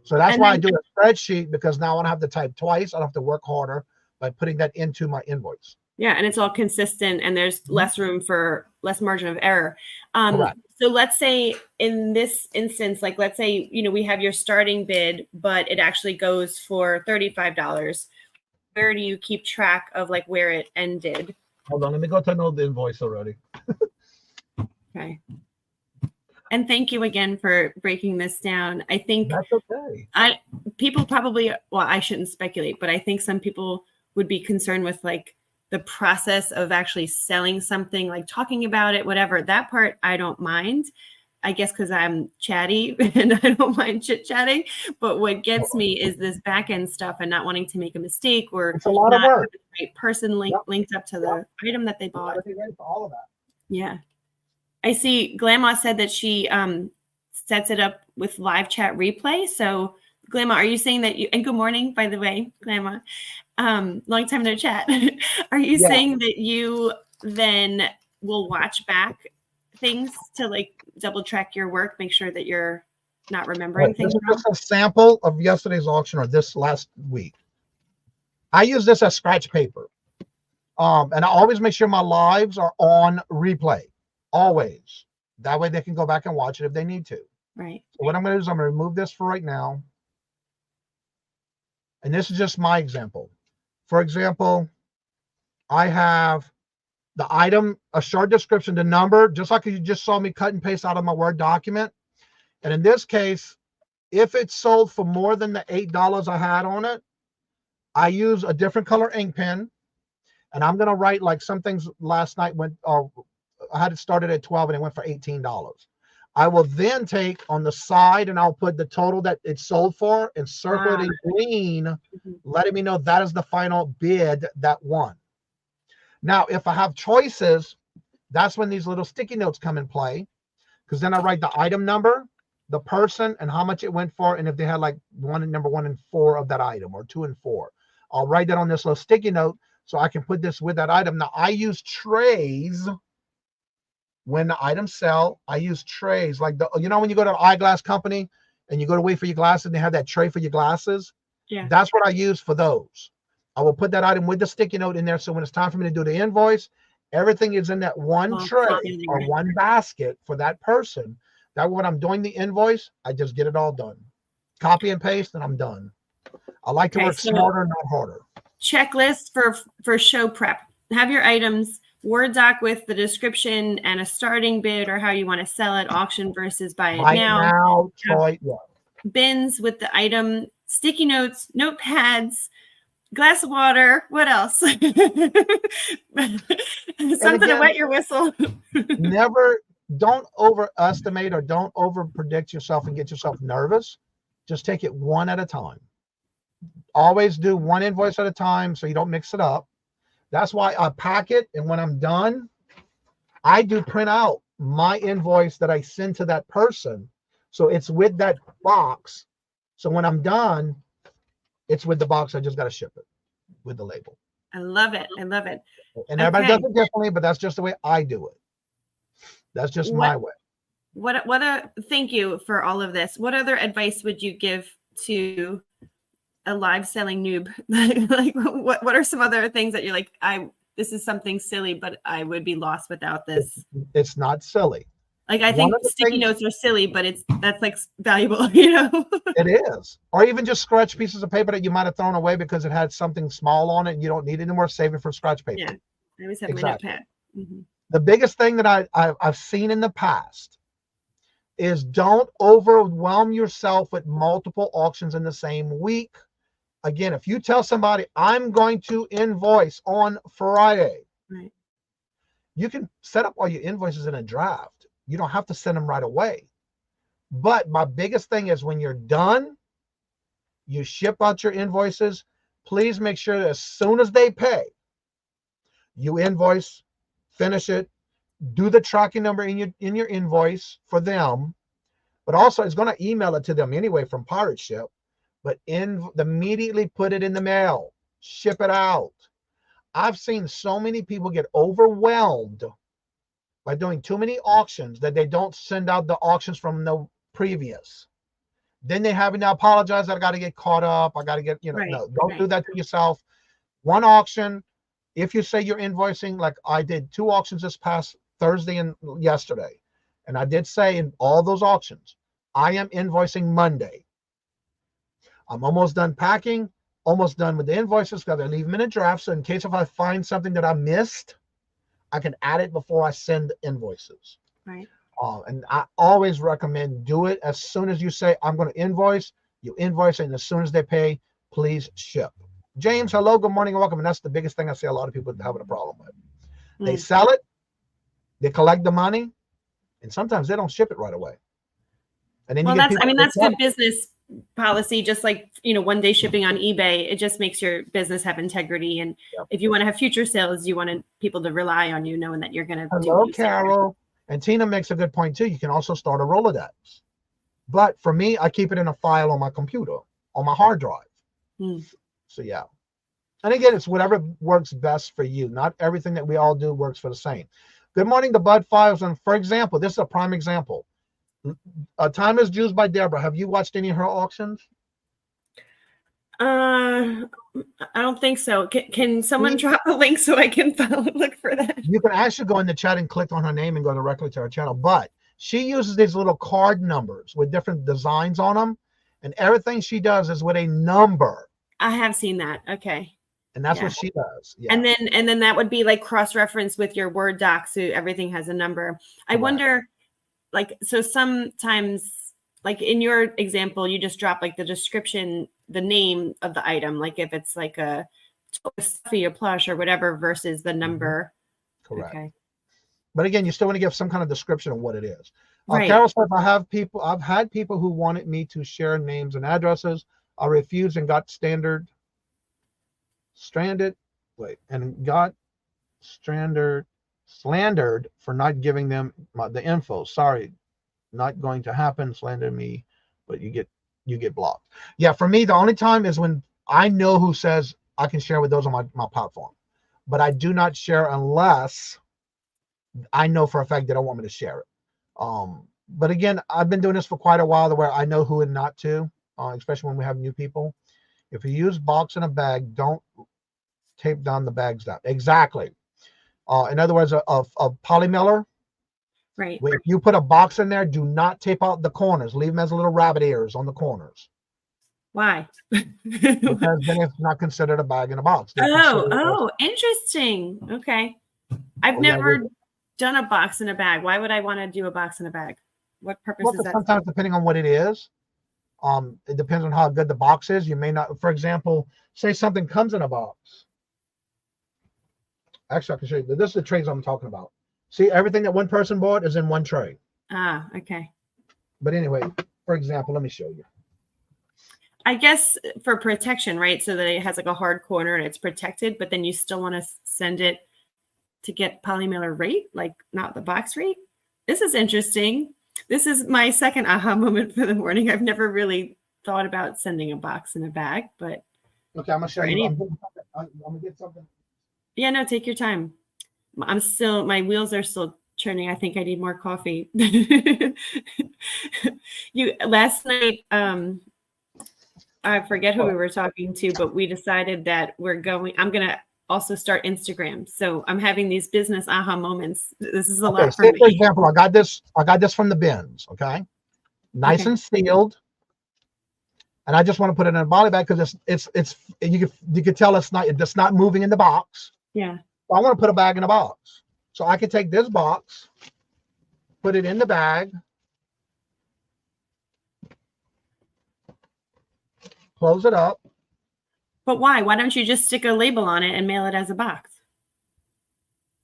F: So that's why I do a spreadsheet, because now I don't have to type twice. I don't have to work harder by putting that into my invoice.
G: Yeah, and it's all consistent, and there's less room for less margin of error.
F: Correct.
G: So let's say in this instance, like let's say, we have your starting bid, but it actually goes for $35. Where do you keep track of like where it ended?
F: Hold on, let me go to know the invoice already.
G: Okay. And thank you again for breaking this down. I think
F: that's okay.
G: People probably, well, I shouldn't speculate, but I think some people would be concerned with like the process of actually selling something, like talking about it, whatever. That part I don't mind, I guess, because I'm chatty and I don't mind chit chatting. But what gets me is this back end stuff and not wanting to make a mistake or
F: it's a lot
G: not
F: of work.
G: have the right person linked up to the item that they bought.
F: All of that.
G: Yeah. I see Glama said that she sets it up with live chat replay. So Glama, are you saying that and good morning, by the way, Glama, long time no chat. Are you saying that you then will watch back things to like double check your work, make sure that you're not remembering things wrong?
F: This is a sample of yesterday's auction or this last week. I use this as scratch paper. And I always make sure my lives are on replay. Always. That way they can go back and watch it if they need to.
G: Right.
F: So what I'm going to do is I'm going to remove this for right now. And this is just my example. For example, I have the item, a short description, the number, just like you just saw me cut and paste out of my Word document. And in this case, if it's sold for more than the $8 I had on it, I use a different color ink pen. And I'm going to write like some things last night went, I had it started at 12 and it went for $18. I will then take on the side and I'll put the total that it's sold for and circle it in green, letting me know that is the final bid that won. Now, if I have choices, that's when these little sticky notes come in play, because then I write the item number, the person, and how much it went for, and if they had like number 1 and 4 of that item or 2 and 4. I'll write that on this little sticky note so I can put this with that item. Now, I use trays. When the items sell, I use trays like when you go to an eyeglass company and you go to wait for your glasses and they have that tray for your glasses.
G: Yeah.
F: That's what I use for those. I will put that item with the sticky note in there. So when it's time for me to do the invoice, everything is in that one tray or one basket for that person. That when I'm doing the invoice, I just get it all done. Copy and paste and I'm done. I like to work smarter, not harder.
G: Checklist for show prep. Have your items, Word doc with the description and a starting bid or how you want to sell it, auction versus buy it now. Bins with the item, sticky notes, notepads, glass of water. What else? Something to wet your whistle.
F: Don't overestimate or don't overpredict yourself and get yourself nervous. Just take it one at a time. Always do one invoice at a time so you don't mix it up. That's why I pack it, and when I'm done, I do print out my invoice that I send to that person So it's with that box. So when I'm done, it's with the box. I just got to ship it with the label.
G: I love it. I love it.
F: And everybody does it differently, but that's just the way I do it. That's just my way.
G: Thank you for all of this. What other advice would you give to a live selling noob? Like what are some other things that you're like, this is something silly, but I would be lost without this?
F: It's not silly.
G: Like, I think sticky notes are silly, but that's like valuable, you know?
F: It is. Or even just scratch pieces of paper that you might have thrown away because it had something small on it and you don't need it anymore. Save it for scratch paper.
G: Yeah, I always have my notepad. Mm-hmm.
F: The biggest thing that I've seen in the past is don't overwhelm yourself with multiple auctions in the same week. Again, if you tell somebody, I'm going to invoice on Friday,
G: right,
F: you can set up all your invoices in a draft. You don't have to send them right away. But my biggest thing is when you're done, you ship out your invoices. Please make sure that as soon as they pay, you invoice, finish it, do the tracking number in your invoice for them. But also, it's going to email it to them anyway from Pirate Ship. But immediately put it in the mail, ship it out. I've seen so many people get overwhelmed by doing too many auctions that they don't send out the auctions from the previous. Then they having to apologize. I got to get caught up. I got to get, no, don't do that to yourself. One auction, if you say you're invoicing, like I did 2 auctions this past Thursday and yesterday. And I did say in all those auctions, I am invoicing Monday. I'm almost done packing, almost done with the invoices because I leave them in a draft. So in case if I find something that I missed, I can add it before I send invoices.
G: Right.
F: And I always recommend do it as soon as you say, I'm going to invoice, you invoice, and as soon as they pay, please ship. James, hello, good morning, and welcome. And that's the biggest thing I see a lot of people having a problem with. They sell it, they collect the money, and sometimes they don't ship it right away. And then
G: that's good business policy, just like, one day shipping on eBay. It just makes your business have integrity. And if you want to have future sales, you want people to rely on you, knowing that you're going to do.
F: Hello, Carol. And Tina makes a good point too. You can also start a Rolodex. But for me, I keep it in a file on my computer, on my hard drive. So yeah. And again, it's whatever works best for you. Not everything that we all do works for the same. Good morning to Bud Files. And for example, this is a prime example. Time is Jews by Deborah. Have you watched any of her auctions?
G: I don't think so. Can someone drop a link so I can look for that?
F: You can actually go in the chat and click on her name and go directly to her channel. But she uses these little card numbers with different designs on them. And everything she does is with a number.
G: I have seen that. Okay.
F: And that's what she does. Yeah.
G: And then that would be like cross-reference with your Word doc. So everything has a number. I wonder, so sometimes, like in your example, you just drop like the description, the name of the item, like if it's like a stuffy or plush or whatever versus the number.
F: Correct. Okay. But again, you still want to give some kind of description of what it is.
G: Right.
F: Carol said, I've had people who wanted me to share names and addresses. I refused and got stranded slandered for not giving them the info. Sorry, not going to happen. Slander me, but you get blocked. Yeah, for me, the only time is when I know who says I can share with those on my platform, but I do not share unless I know for a fact they don't want me to share it. But again, I've been doing this for quite a while where I know who and not to, especially when we have new people. If you use box in a bag, don't tape down the bags down. Exactly. In other words, a poly mailer.
G: Right.
F: If you put a box in there, do not tape out the corners. Leave them as little rabbit ears on the corners.
G: Why?
F: Because then it's not considered a bag in a box.
G: Interesting. Okay. I've never done a box in a bag. Why would I want to do a box in a bag? What purpose is that?
F: Sometimes depending on what it is, it depends on how good the box is. You may not, for example, say something comes in a box. Actually, I can show you. This is the trays I'm talking about. See, everything that one person bought is in one tray.
G: Ah, okay.
F: But anyway, for example, let me show you.
G: I guess for protection, right? So that it has like a hard corner and it's protected, but then you still want to send it to get polymailer rate, like not the box rate. This is interesting. This is my second aha moment for the morning. I've never really thought about sending a box in a bag, but
F: Okay, I'm gonna show you. I'm gonna get something.
G: Yeah, no, take your time. My wheels are still churning. I think I need more coffee. Last night, I forget who we were talking to, but we decided that I'm gonna also start Instagram. So I'm having these business aha moments. This is a lot for me.
F: For example, I got this from the bins, okay? Nice and sealed. And I just want to put it in a body bag because you can tell it's not moving in the box.
G: Yeah.
F: So I want to put a bag in a box. So I can take this box, put it in the bag, close it up.
G: But why? Why don't you just stick a label on it and mail it as a box?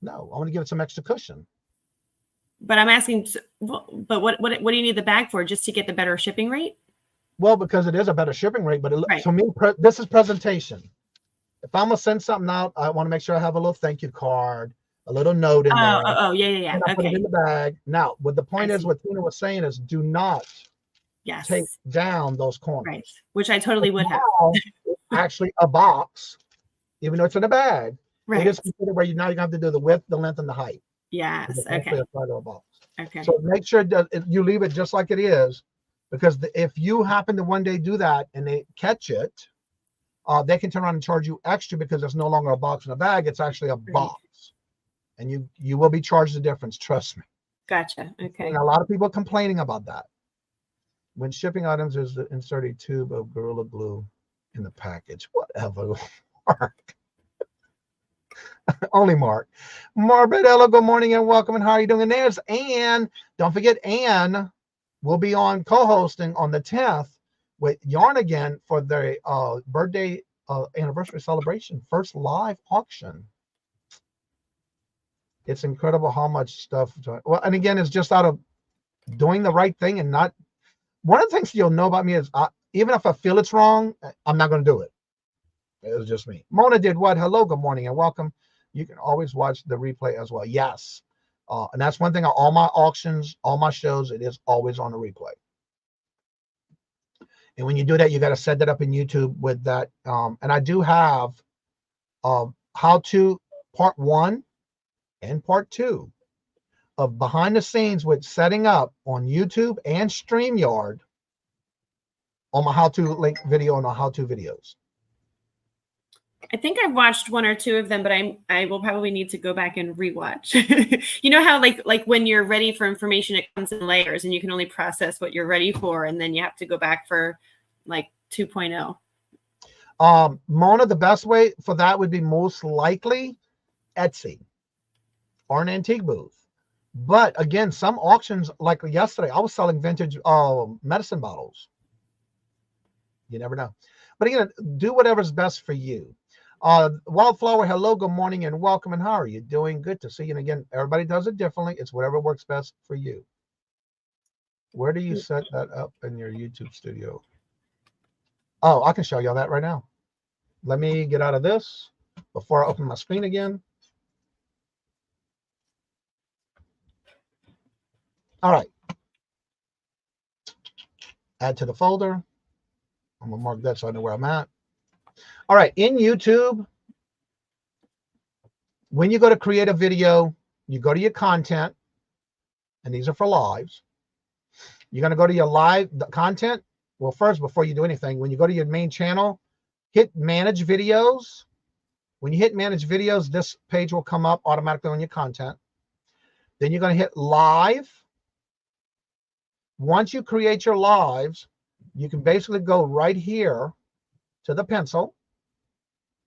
F: No, I want to give it some extra cushion.
G: But I'm asking, but what do you need the bag for? Just to get the better shipping rate?
F: Well, because it is a better shipping rate, but to me, this is presentation. If I'm gonna send something out, I want to make sure I have a little thank you card, a little note in there.
G: Yeah.
F: And I put it in the bag. Now, what the point is, what Tina was saying is, do not take down those corners.
G: Right, which I totally would have.
F: Actually, a box, even though it's in a bag,
G: right?
F: It is considered where you're gonna have to do the width, the length, and the height.
G: Yes. Okay.
F: A box.
G: Okay.
F: So make sure that you leave it just like it is. Because if you happen to one day do that and they catch it, they can turn around and charge you extra because it's no longer a box in a bag. It's actually a box. And you will be charged the difference. Trust me.
G: Gotcha. Okay.
F: And a lot of people are complaining about that. When shipping items, there's the inserted tube of Gorilla Glue in the package. Whatever. Mark. Only Mark. Marbella, good morning and welcome. And how are you doing? And there's Ann. Don't forget Ann. We'll be on co-hosting on the 10th with Yarn again for their birthday anniversary celebration, first live auction. It's incredible how much stuff. Well, and again, it's just out of doing the right thing and not. One of the things you'll know about me is even if I feel it's wrong, I'm not going to do it. It was just me. Mona did what? Hello, good morning and welcome. You can always watch the replay as well. Yes. And that's one thing on all my auctions, all my shows, it is always on the replay. And when you do that, you got to set that up in YouTube with that. And I do have how to part 1 and part 2 of behind the scenes with setting up on YouTube and StreamYard on my how-to link video and my how-to videos.
G: I think I've watched 1 or 2 of them, but I will probably need to go back and rewatch. You know how like when you're ready for information, it comes in layers and you can only process what you're ready for. And then you have to go back for like 2.0.
F: Mona, the best way for that would be most likely Etsy or an antique booth. But again, some auctions, like yesterday, I was selling vintage medicine bottles. You never know. But again, do whatever's best for you. Wildflower, hello, good morning and welcome. And how are you doing? Good to see you. And again, everybody does it differently. It's whatever works best for you. Where do you set that up in your YouTube studio? Oh, I can show y'all that right now. Let me get out of this before I open my screen again. All right. Add to the folder. I'm going to mark that so I know where I'm at. All right, in YouTube, when you go to create a video, you go to your content, and these are for lives. You're going to go to your live content. Well, first, before you do anything, when you go to your main channel, hit manage videos. When you hit manage videos, this page will come up automatically on your content. Then you're going to hit live. Once you create your lives, you can basically go right here to the pencil.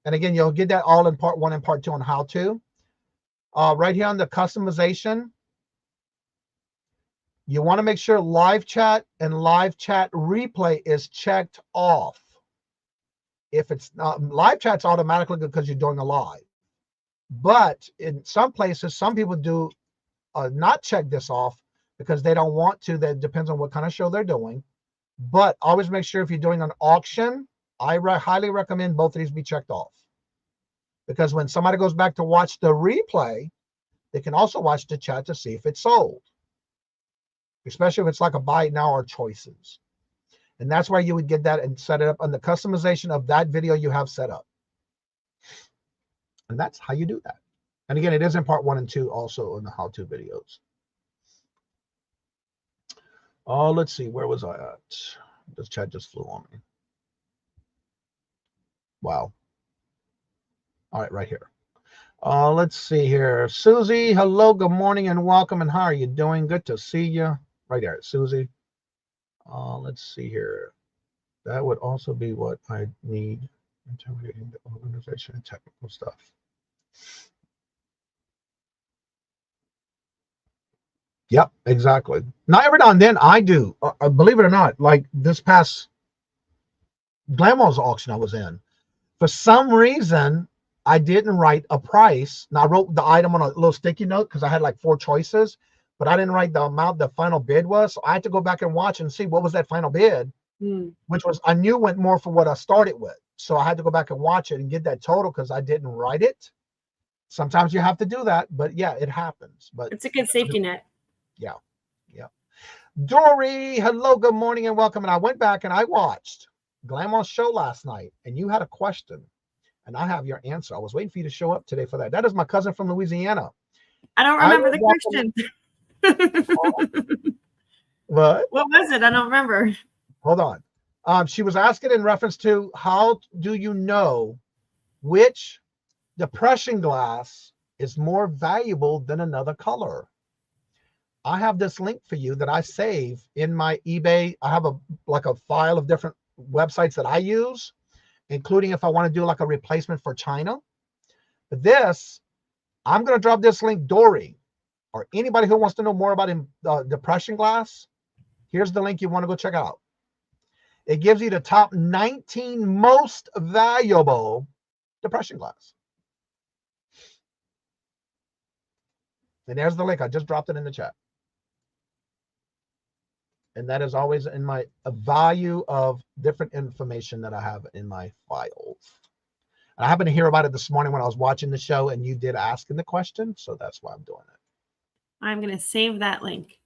F: And again, you'll get that all in part 1 and part 2 on how to. Right here on the customization, you want to make sure live chat and live chat replay is checked off. If it's not, live chat's automatically because you're doing a live. But in some places, some people do not check this off because they don't want to. That depends on what kind of show they're doing. But always make sure if you're doing an auction, I highly recommend both of these be checked off. Because when somebody goes back to watch the replay, they can also watch the chat to see if it's sold. especially if it's like a buy it now or choices. And that's where you would get that and set it up on the customization of that video you have set up. And that's how you do that. And again, it is in part 1 and 2 also in the how-to videos. Oh, let's see. Where was I at? This chat just flew on me. Wow. All right, right here. Let's see here. Susie, hello, good morning and welcome. And how are you doing? Good to see you. Right there, Susie. Let's see here. That would also be what I need. Intimidating the organization and technical stuff. Yep, exactly. Not every now and then I do. Believe it or not, like this past Glamour's auction I was in, for some reason, I didn't write a price. Now I wrote the item on a little sticky note because I had like 4 choices, but I didn't write the amount the final bid was. So I had to go back and watch and see what was that final bid, which was, I knew went more for what I started with. So I had to go back and watch it and get that total because I didn't write it. Sometimes you have to do that, but yeah, it happens. But
G: it's a good safety net.
F: Yeah. Yeah. Dory, hello, good morning and welcome. And I went back and I watched Glamour's show last night and you had a question and I have your answer. I was waiting for you to show up today for that. That is my cousin from Louisiana.
G: I don't remember the question.
F: What
G: was it? I don't remember.
F: Hold on. She was asking in reference to how do you know which depression glass is more valuable than another color? I have this link for you that I save in my eBay. I have a file of different websites that I use, including if I want to do like a replacement for China. But this, I'm going to drop this link, Dory, or anybody who wants to know more about depression glass. Here's the link you want to go check out. It gives you the top 19 most valuable depression glass. And there's the link. I just dropped it in the chat. And that is always in my value of different information that I have in my files. And I happened to hear about it this morning when I was watching the show and you did ask in the question. So that's why I'm doing it.
G: I'm going to save that link.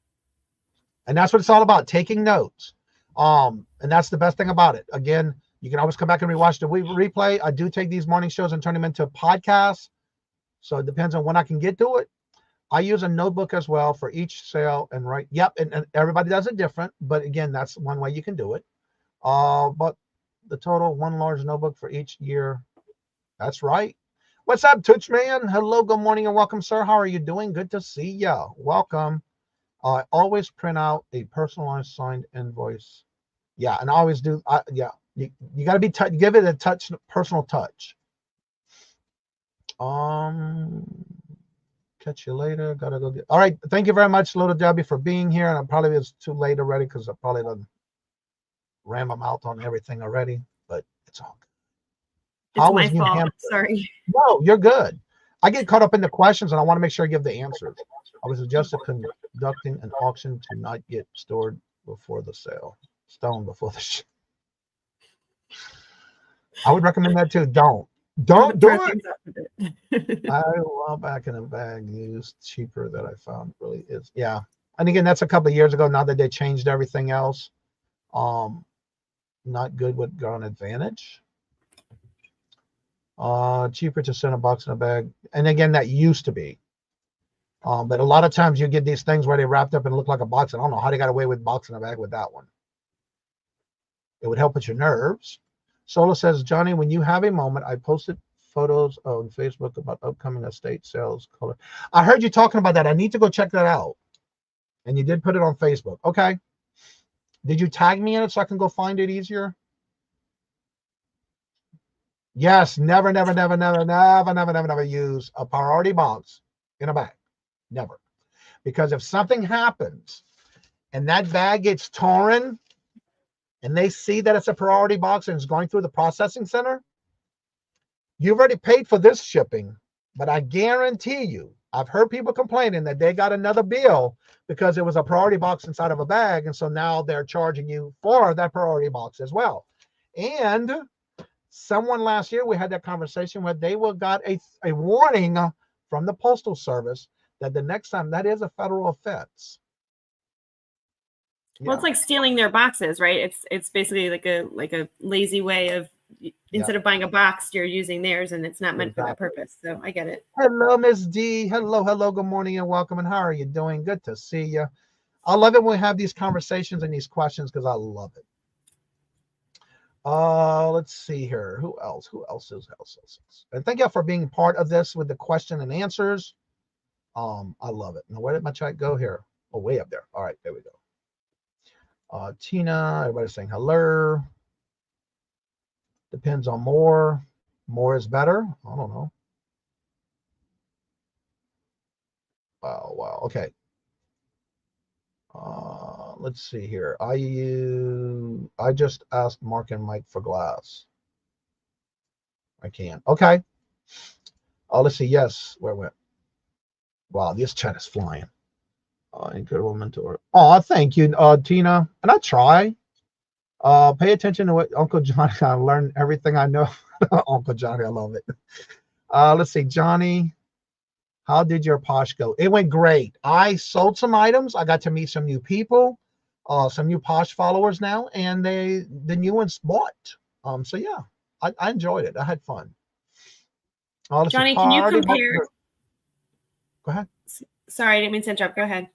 F: And that's what it's all about, taking notes. And that's the best thing about it. Again, you can always come back and rewatch the replay. I do take these morning shows and turn them into podcasts. So it depends on when I can get to it. I use a notebook as well for each sale and write. Yep, and everybody does it different. But again, that's one way you can do it. But the total, one large notebook for each year. That's right. What's up, Touch Man? Hello, good morning and welcome, sir. How are you doing? Good to see ya. Welcome. I always print out a personalized signed invoice. Yeah, and I always do. Yeah, you got to be give it a personal touch. Catch you later. Gotta go get. All right. Thank you very much, Little Debbie, for being here. And I probably was too late already because I probably done ram them out on everything already. But it's all good.
G: It's my fault. Sorry.
F: No, you're good. I get caught up in the questions, and I want to make sure I give the answers. I was suggested conducting an auction to not get stored before the sale. Stone before the show. I would recommend that too. Don't do it. I well back in a bag used cheaper that I found really is. Yeah. And again, that's a couple of years ago. Now that they changed everything else. Not good with Ground Advantage. Cheaper to send a box in a bag. And again, that used to be. But a lot of times you get these things where they wrapped up and look like a box. And I don't know how they got away with box in a bag with that one. It would help with your nerves. Sola says, Johnny, when you have a moment, I posted photos on Facebook about upcoming estate sales color. I heard you talking about that. I need to go check that out. And you did put it on Facebook. Okay. Did you tag me in it so I can go find it easier? Yes, never use a priority box in a bag. Never. Because if something happens and that bag gets torn and they see that it's a priority box and it's going through the processing center, you've already paid for this shipping. But I guarantee you, I've heard people complaining that they got another bill because it was a priority box inside of a bag. And so now they're charging you for that priority box as well. And someone last year, we had that conversation where they got a warning from the Postal Service that the next time that is a federal offense.
G: Well, it's like stealing their boxes, right? It's basically like a lazy way of, instead of buying a box, you're using theirs, and it's not meant for that purpose. So I get it.
F: Hello, Miss D. Hello. Good morning and welcome. And how are you doing? Good to see you. I love it when we have these conversations and these questions because I love it. Let's see here. Who else? And thank you for being part of this with the question and answers. I love it. Now, where did my chat go here? Oh, way up there. All right, there we go. Tina, everybody's saying hello. Depends on more. More is better. I don't know. Wow. Okay. Let's see here. I just asked Mark and Mike for glass. I can't. Okay. Let's see. Yes. Where went? Wow, this chat is flying. Incredible mentor. Oh, thank you, Tina. And I try. Pay attention to what Uncle Johnny. I learned everything I know. Uncle Johnny, I love it. Let's see, Johnny. How did your Posh go? It went great. I sold some items. I got to meet some new people, some new Posh followers now, and the new ones bought. So yeah, I enjoyed it. I had fun.
G: Johnny, can you compare?
F: Go ahead.
G: Sorry, I didn't mean to interrupt. Go ahead.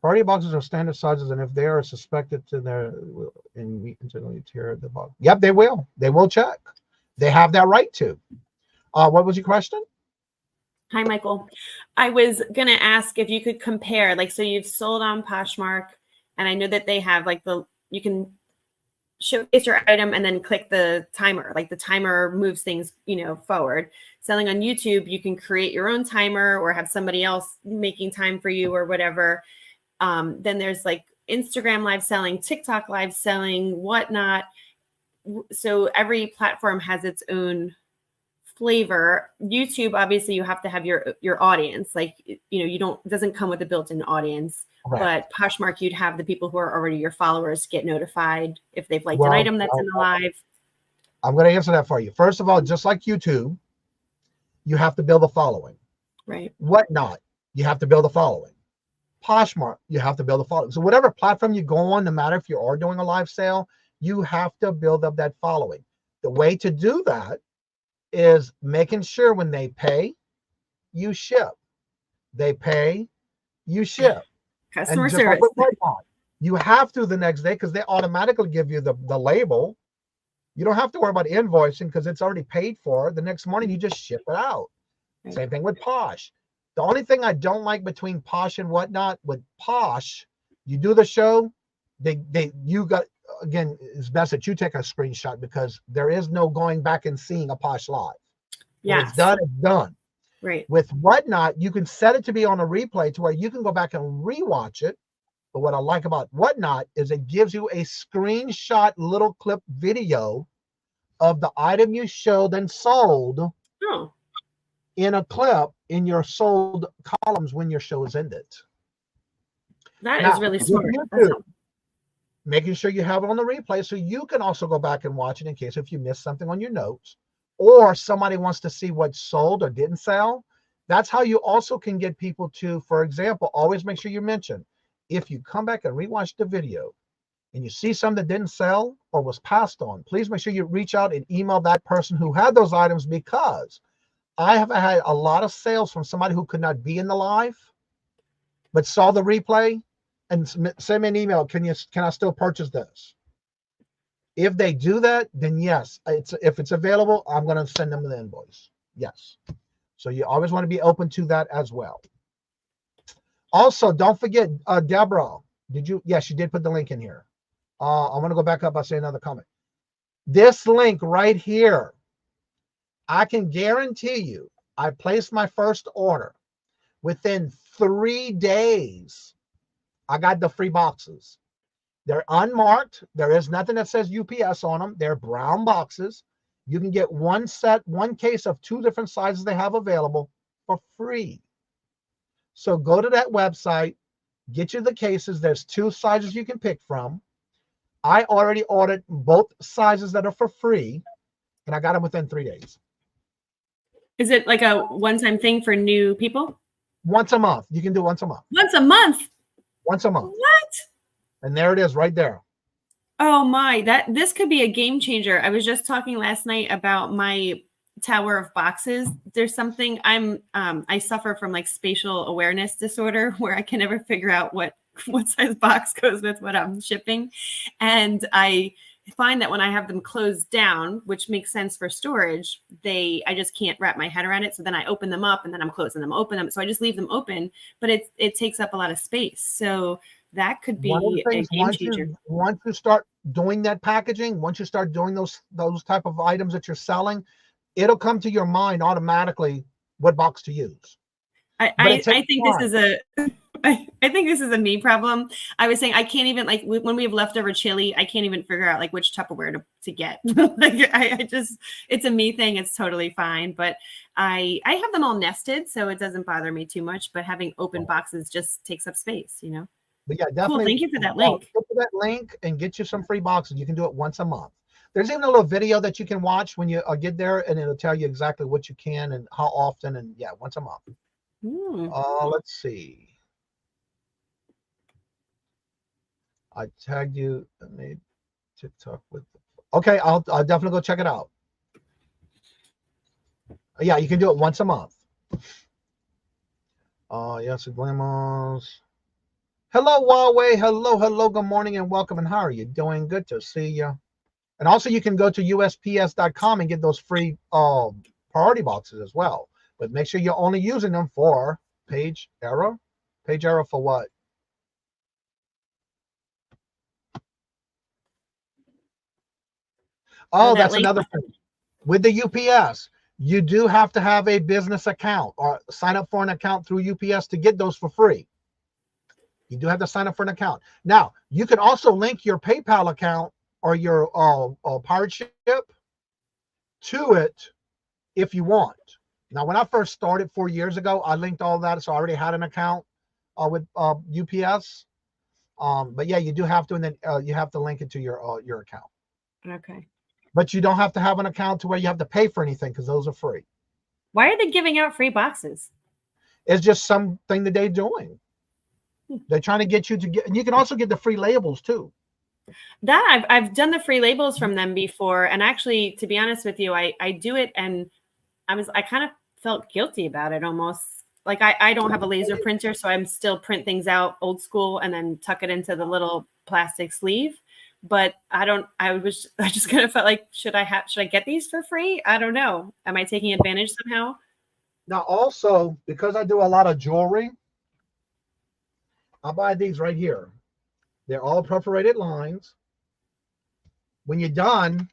F: Party boxes are standard sizes, and if they are suspected to their in internally tear the box. Yep, they will. They will check. They have that right to. What was your question?
G: Hi, Michael. I was going to ask if you could compare, like, so you've sold on Poshmark, and I know that they have like you can showcase your item and then click the timer, like the timer moves things, forward. Selling on YouTube, you can create your own timer or have somebody else making time for you or whatever. Then there's like Instagram live selling, TikTok live selling, whatnot. So every platform has its own flavor. YouTube, obviously, you have to have your audience. Like, it doesn't come with a built-in audience. Right. But Poshmark, you'd have the people who are already your followers get notified if they've liked an item that's in the live.
F: I'm going to answer that for you. First of all, just like YouTube, you have to build a following.
G: Right.
F: Whatnot, you have to build a following. Poshmark, you have to build a following. So whatever platform you go on, no matter if you are doing a live sale, you have to build up that following. The way to do that is making sure when they pay, you ship. They pay, you ship.
G: Customer service.
F: You have to the next day because they automatically give you the label. You don't have to worry about invoicing because it's already paid for. The next morning, you just ship it out. Right. Same thing with Posh. The only thing I don't like between Posh and whatnot, with Posh, you do the show, again, it's best that you take a screenshot because there is no going back and seeing a Posh live. Yeah, it's done, it's done.
G: Right.
F: With Whatnot, you can set it to be on a replay to where you can go back and rewatch it. But what I like about Whatnot is it gives you a screenshot little clip video of the item you showed and sold in a clip in your sold columns when your show is ended.
G: That is really smart.
F: Making sure you have it on the replay so you can also go back and watch it in case if you missed something on your notes or somebody wants to see what sold or didn't sell. That's how you also can get people to, for example, always make sure you mention, if you come back and rewatch the video and you see something that didn't sell or was passed on, please make sure you reach out and email that person who had those items, because I have had a lot of sales from somebody who could not be in the live, but saw the replay and send me an email. Can I still purchase this? If they do that, then yes, if it's available, I'm going to send them the invoice. Yes. So you always want to be open to that as well. Also, don't forget, Deborah, yes, you did put the link in here. I want to go back up. I'll say another comment. This link right here, I can guarantee you, I placed my first order. Within 3 days, I got the free boxes. They're unmarked. There is nothing that says UPS on them. They're brown boxes. You can get one case of 2 different sizes they have available for free. So go to that website, get you the cases. There's 2 sizes you can pick from. I already ordered both sizes that are for free, and I got them within 3 days.
G: Is it like a one-time thing for new people?
F: Once a month. You can do once a month.
G: Once a month?
F: Once a month.
G: What?
F: And there it is right there.
G: Oh my, this could be a game changer. I was just talking last night about my tower of boxes. There's something I suffer from like spatial awareness disorder where I can never figure out what size box goes with what I'm shipping. And I find that when I have them closed down, which makes sense for storage, I just can't wrap my head around it. So then I open them up and then I'm closing them, open them. So I just leave them open, but it takes up a lot of space. So that could be a game changer.
F: Once you start doing that packaging, once you start doing those type of items that you're selling, it'll come to your mind automatically what box to use.
G: I think this is a me problem. I was saying I can't even, like, when we have leftover chili, I can't even figure out like which Tupperware to get. Like it's a me thing. It's totally fine. But I have them all nested, so it doesn't bother me too much. But having open boxes just takes up space, you know.
F: But yeah, definitely.
G: Cool. Thank you for that link.
F: Go to that link and get you some free boxes. You can do it once a month. There's even a little video that you can watch when you get there, and it'll tell you exactly what you can and how often. And yeah, once a month. Let's see. I tagged you. I made TikTok with. Okay, I'll definitely go check it out. Yeah, you can do it once a month. Yes, Glamos. Hello, Huawei. Hello. Good morning and welcome. And how are you doing? Good to see you. And also, you can go to USPS.com and get those free priority boxes as well. But make sure you're only using them for page error. Page error for what? Oh, that's another thing. With the UPS, you do have to have a business account or sign up for an account through UPS to get those for free. You do have to sign up for an account. Now, you can also link your PayPal account or your pirate ship to it if you want. Now, when I first started 4 years ago, I linked all that, so I already had an account with UPS. But yeah, you do have to, and then you have to link it to your account.
G: Okay.
F: But you don't have to have an account to where you have to pay for anything because those are free.
G: Why are they giving out free boxes?
F: It's just something that they're doing. They're trying to get you to get, and you can also get the free labels too.
G: That I've done the free labels from them before, and actually, to be honest with you, I do it, and I kind of felt guilty about it almost. Like I don't have a laser printer, so I'm still print things out old school and then tuck it into the little plastic sleeve. But I just kind of felt like, should I get these for free? I don't know. Am I taking advantage somehow?
F: Now, also, because I do a lot of jewelry, I'll buy these right here. They're all perforated lines. When you're done,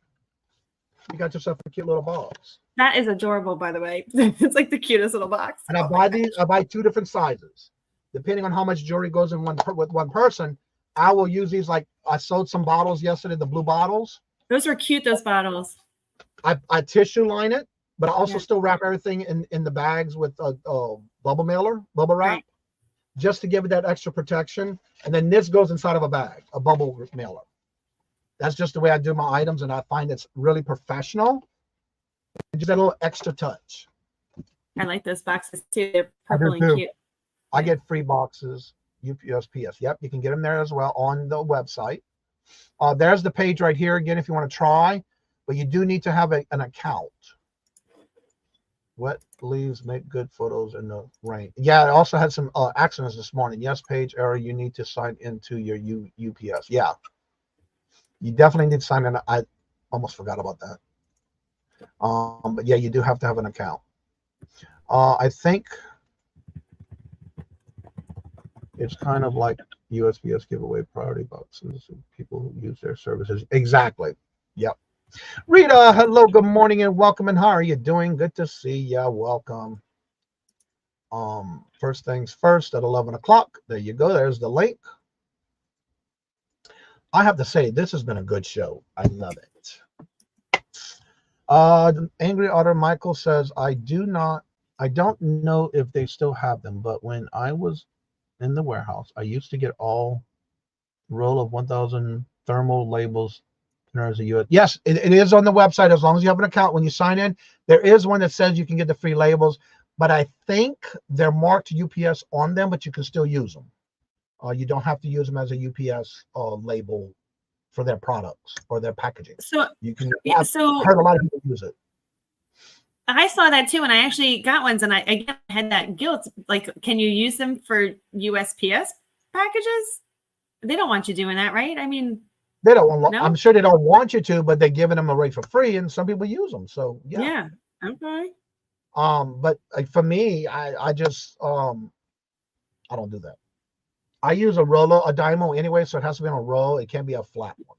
F: you got yourself a cute little box.
G: That is adorable, by the way. It's like the cutest little box.
F: And I buy two different sizes. Depending on how much jewelry goes in with one person, I will use these. Like I sold some bottles yesterday, the blue bottles.
G: Those were cute, those bottles.
F: I tissue line it, but I also still wrap everything in the bags with bubble wrap, right, just to give it that extra protection. And then this goes inside of a bag, a bubble mailer. That's just the way I do my items, and I find it's really professional. Just a little extra touch.
G: I like those boxes too. They're purple and cute.
F: I get free boxes, USPS. Yep, you can get them there as well on the website. There's the page right here again if you want to try, but you do need to have an account. Wet leaves make good photos in the rain. Yeah, I also had some accidents this morning. Yes, page error. You need to sign into your UPS. Yeah, you definitely need to sign in. I almost forgot about that. But yeah, you do have to have an account. I think it's kind of like USPS giveaway priority boxes of people who use their services. Exactly. Yep. Rita, hello, good morning and welcome. And how are you doing? Good to see ya. Welcome. First things first at 11 o'clock. There you go. There's the link. I have to say, this has been a good show. I love it. Angry Otter Michael says, I don't know if they still have them, but when I was in the warehouse, I used to get all roll of 1,000 thermal labels. Yes, it is on the website. As long as you have an account, when you sign in, there is one that says you can get the free labels, but I think they're marked UPS on them, but you can still use them. You don't have to use them as a UPS label for their products or their packaging.
G: So
F: you can.
G: yeah,
F: I've heard a lot of people use it.
G: I saw that too, and I actually got ones, and I had that guilt. Like, can you use them for USPS packages? They don't want you doing that, right? I mean,
F: they don't.
G: No?
F: I'm sure they don't want you to, but they're giving them away for free, and some people use them. So yeah.
G: Okay.
F: But for me, I just I don't do that. I use a roller, a Dymo anyway, so it has to be on a roll. It can't be a flat one.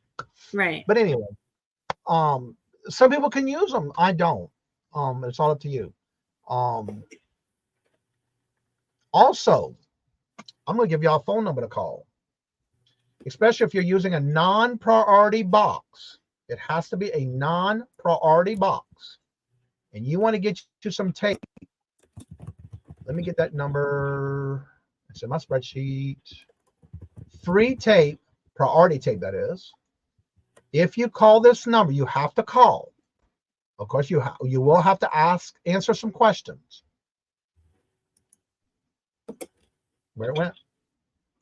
G: Right.
F: But anyway, some people can use them. I don't. It's all up to you. Also, I'm gonna give y'all a phone number to call, especially if you're using a non-priority box. It has to be a non-priority box, and you want to get you some tape. Let me get that number. It's in my spreadsheet. Free tape, priority tape, that is. If you call this number, you have to call. Of course, you will have to answer some questions. Where it went?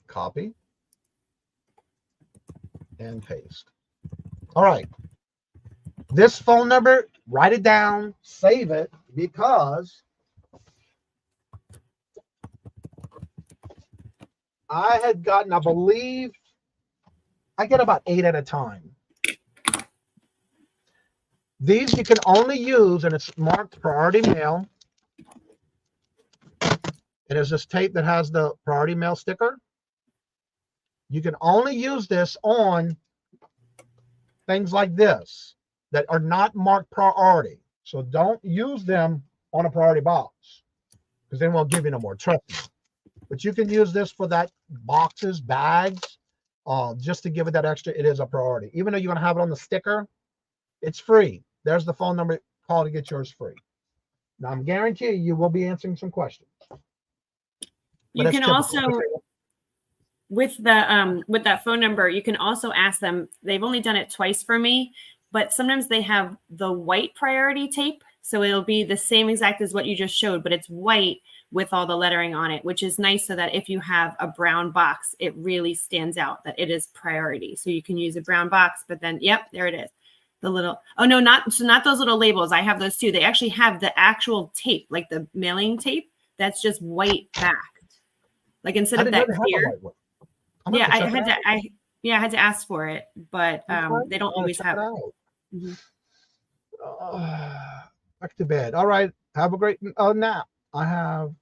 F: Copy and paste. All right. This phone number, write it down, save it, because I had gotten, I believe, I get about 8 at a time. These you can only use, and it's marked priority mail. It is this tape that has the priority mail sticker. You can only use this on things like this that are not marked priority. So don't use them on a priority box, because they won't give you no more. Trust me. But you can use this for that boxes, bags, just to give it that extra. It is a priority. Even though you're going to have it on the sticker, it's free. There's the phone number. Call to get yours free. Now, I'm guaranteeing you will be answering some questions.
G: You can also, with that phone number, you can also ask them. They've only done it twice for me, but sometimes they have the white priority tape. So it'll be the same exact as what you just showed, but it's white with all the lettering on it, which is nice so that if you have a brown box, it really stands out that it is priority. So you can use a brown box, but then, yep, there it is. The little, oh no, not those little labels. I have those too. They actually have the actual tape, like the mailing tape, that's just white backed. Like instead of that clear. Yeah, I had to ask for it, but they don't always have it.
F: Back to bed. All right. Have a great nap. I have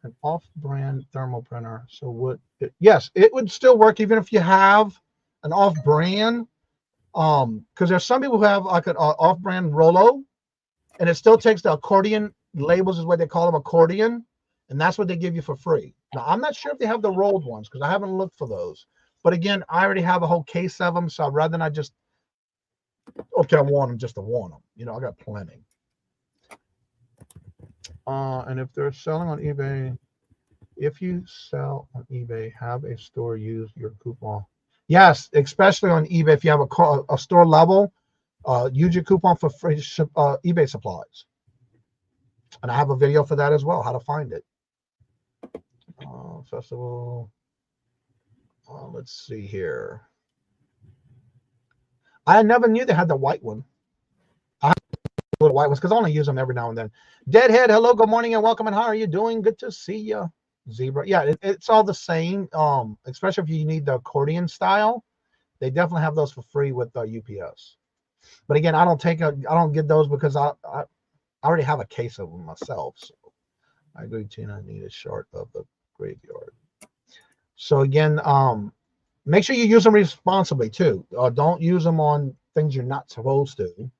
F: an off-brand thermal printer. So yes, it would still work even if you have an off-brand. Because there's some people who have like an off-brand Rollo, and it still takes the accordion labels, is what they call them, accordion, and that's what they give you for free. Now, I'm not sure if they have the rolled ones because I haven't looked for those. But again, I already have a whole case of them, so I'd rather not just, okay, I want them just to want them. You know, I got plenty. And if they're selling on eBay, if you sell on eBay, have a store use your coupon. Yes, especially on eBay, if you have a store level, use your coupon for free eBay supplies. And I have a video for that as well, how to find it. Festival. Let's see here. I never knew they had the white one. I have the little white ones because I only use them every now and then. Deadhead, hello, good morning and welcome. And how are you doing? Good to see you. Zebra, yeah, it's all the same. Especially if you need the accordion style, they definitely have those for free with UPS. But again, I don't get those because I already have a case of them myself. So I agree, Tina. I need a short of the graveyard. So again, make sure you use them responsibly too. Don't use them on things you're not supposed to.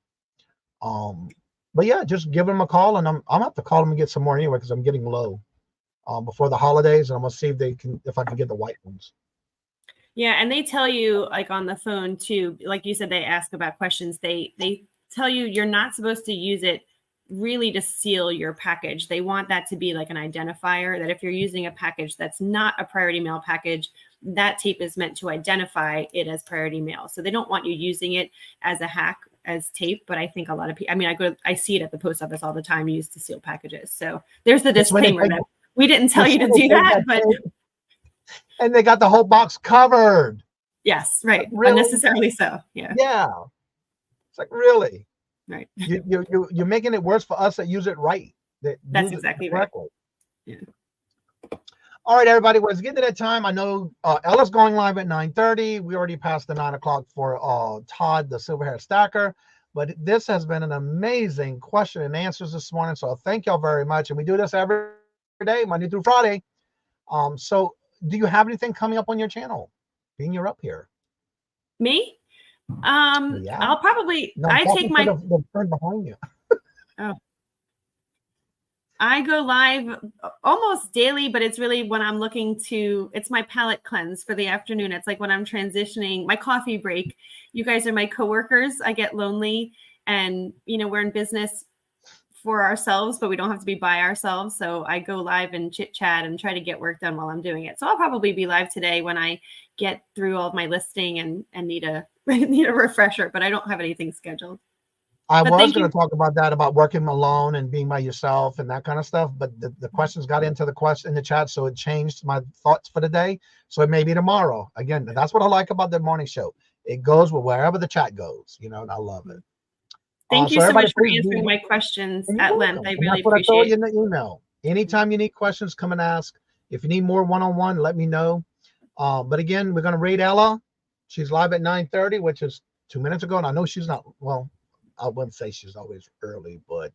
F: But yeah, just give them a call, and I'm gonna have to call them and get some more anyway because I'm getting low. Before the holidays, and I'm gonna see if I can get the white ones.
G: Yeah, and they tell you like on the phone too, like you said, they ask about questions. They tell you you're not supposed to use it really to seal your package. They want that to be like an identifier, that if you're using a package that's not a priority mail package, that tape is meant to identify it as priority mail. So they don't want you using it as a hack, as tape, but I think a lot of people, I mean, I see it at the post office all the time, used to seal packages. So there's the disclaimer that we didn't tell you to do that, but
F: And they got the whole box covered.
G: Yes, right.
F: Really?
G: Unnecessarily so. Yeah.
F: Yeah. It's like, really?
G: Right.
F: You're making it worse for us that use it right.
G: That's exactly right. Yeah.
F: All right, everybody. Well, it's getting to that time. I know Ella's going live at 9:30. We already passed the 9 o'clock for Todd, the silver hair stacker. But this has been an amazing question and answers this morning. So thank y'all very much. And we do this every day, Monday through Friday. So do you have anything coming up on your channel? Being you're up here.
G: Me?
F: Yeah.
G: I'll probably,
F: No,
G: I take my,
F: the friend behind you.
G: oh. I go live almost daily, but it's really when I'm looking to, it's my palate cleanse for the afternoon. It's like when I'm transitioning, my coffee break. You guys are my coworkers. I get lonely and, you know, we're in business for ourselves, but we don't have to be by ourselves. So I go live and chit chat and try to get work done while I'm doing it. So I'll probably be live today when I get through all of my listing and need a refresher, but I don't have anything scheduled.
F: I was going to talk about that, about working alone and being by yourself and that kind of stuff. But the questions got into the chat. So it changed my thoughts for the day. So it may be tomorrow. Again, that's what I like about the morning show. It goes with wherever the chat goes, you know, and I love it.
G: Thank you so much for answering my questions at length. I really appreciate it. That's what I told you in the email. Anytime you need questions, come and ask. If you need more one-on-one, let me know. But again, we're going to rate Ella. She's live at 9:30, which is 2 minutes ago. And I know she's not, well, I wouldn't say she's always early, but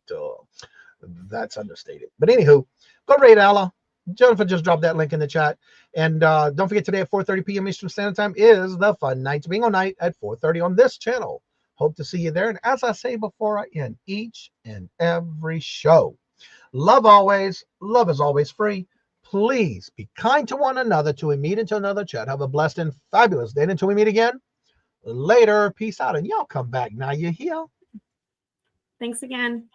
G: that's understated. But anywho, go rate Ella. Jennifer just dropped that link in the chat. And don't forget, today at 4:30 p.m. Eastern Standard Time is the Fun Nights Bingo Night at 4:30 on this channel. Hope to see you there. And as I say before I end each and every show, love always. Love is always free. Please be kind to one another till we meet until another chat. Have a blessed and fabulous day until we meet again. Later. Peace out. And y'all come back now you're here. Thanks again.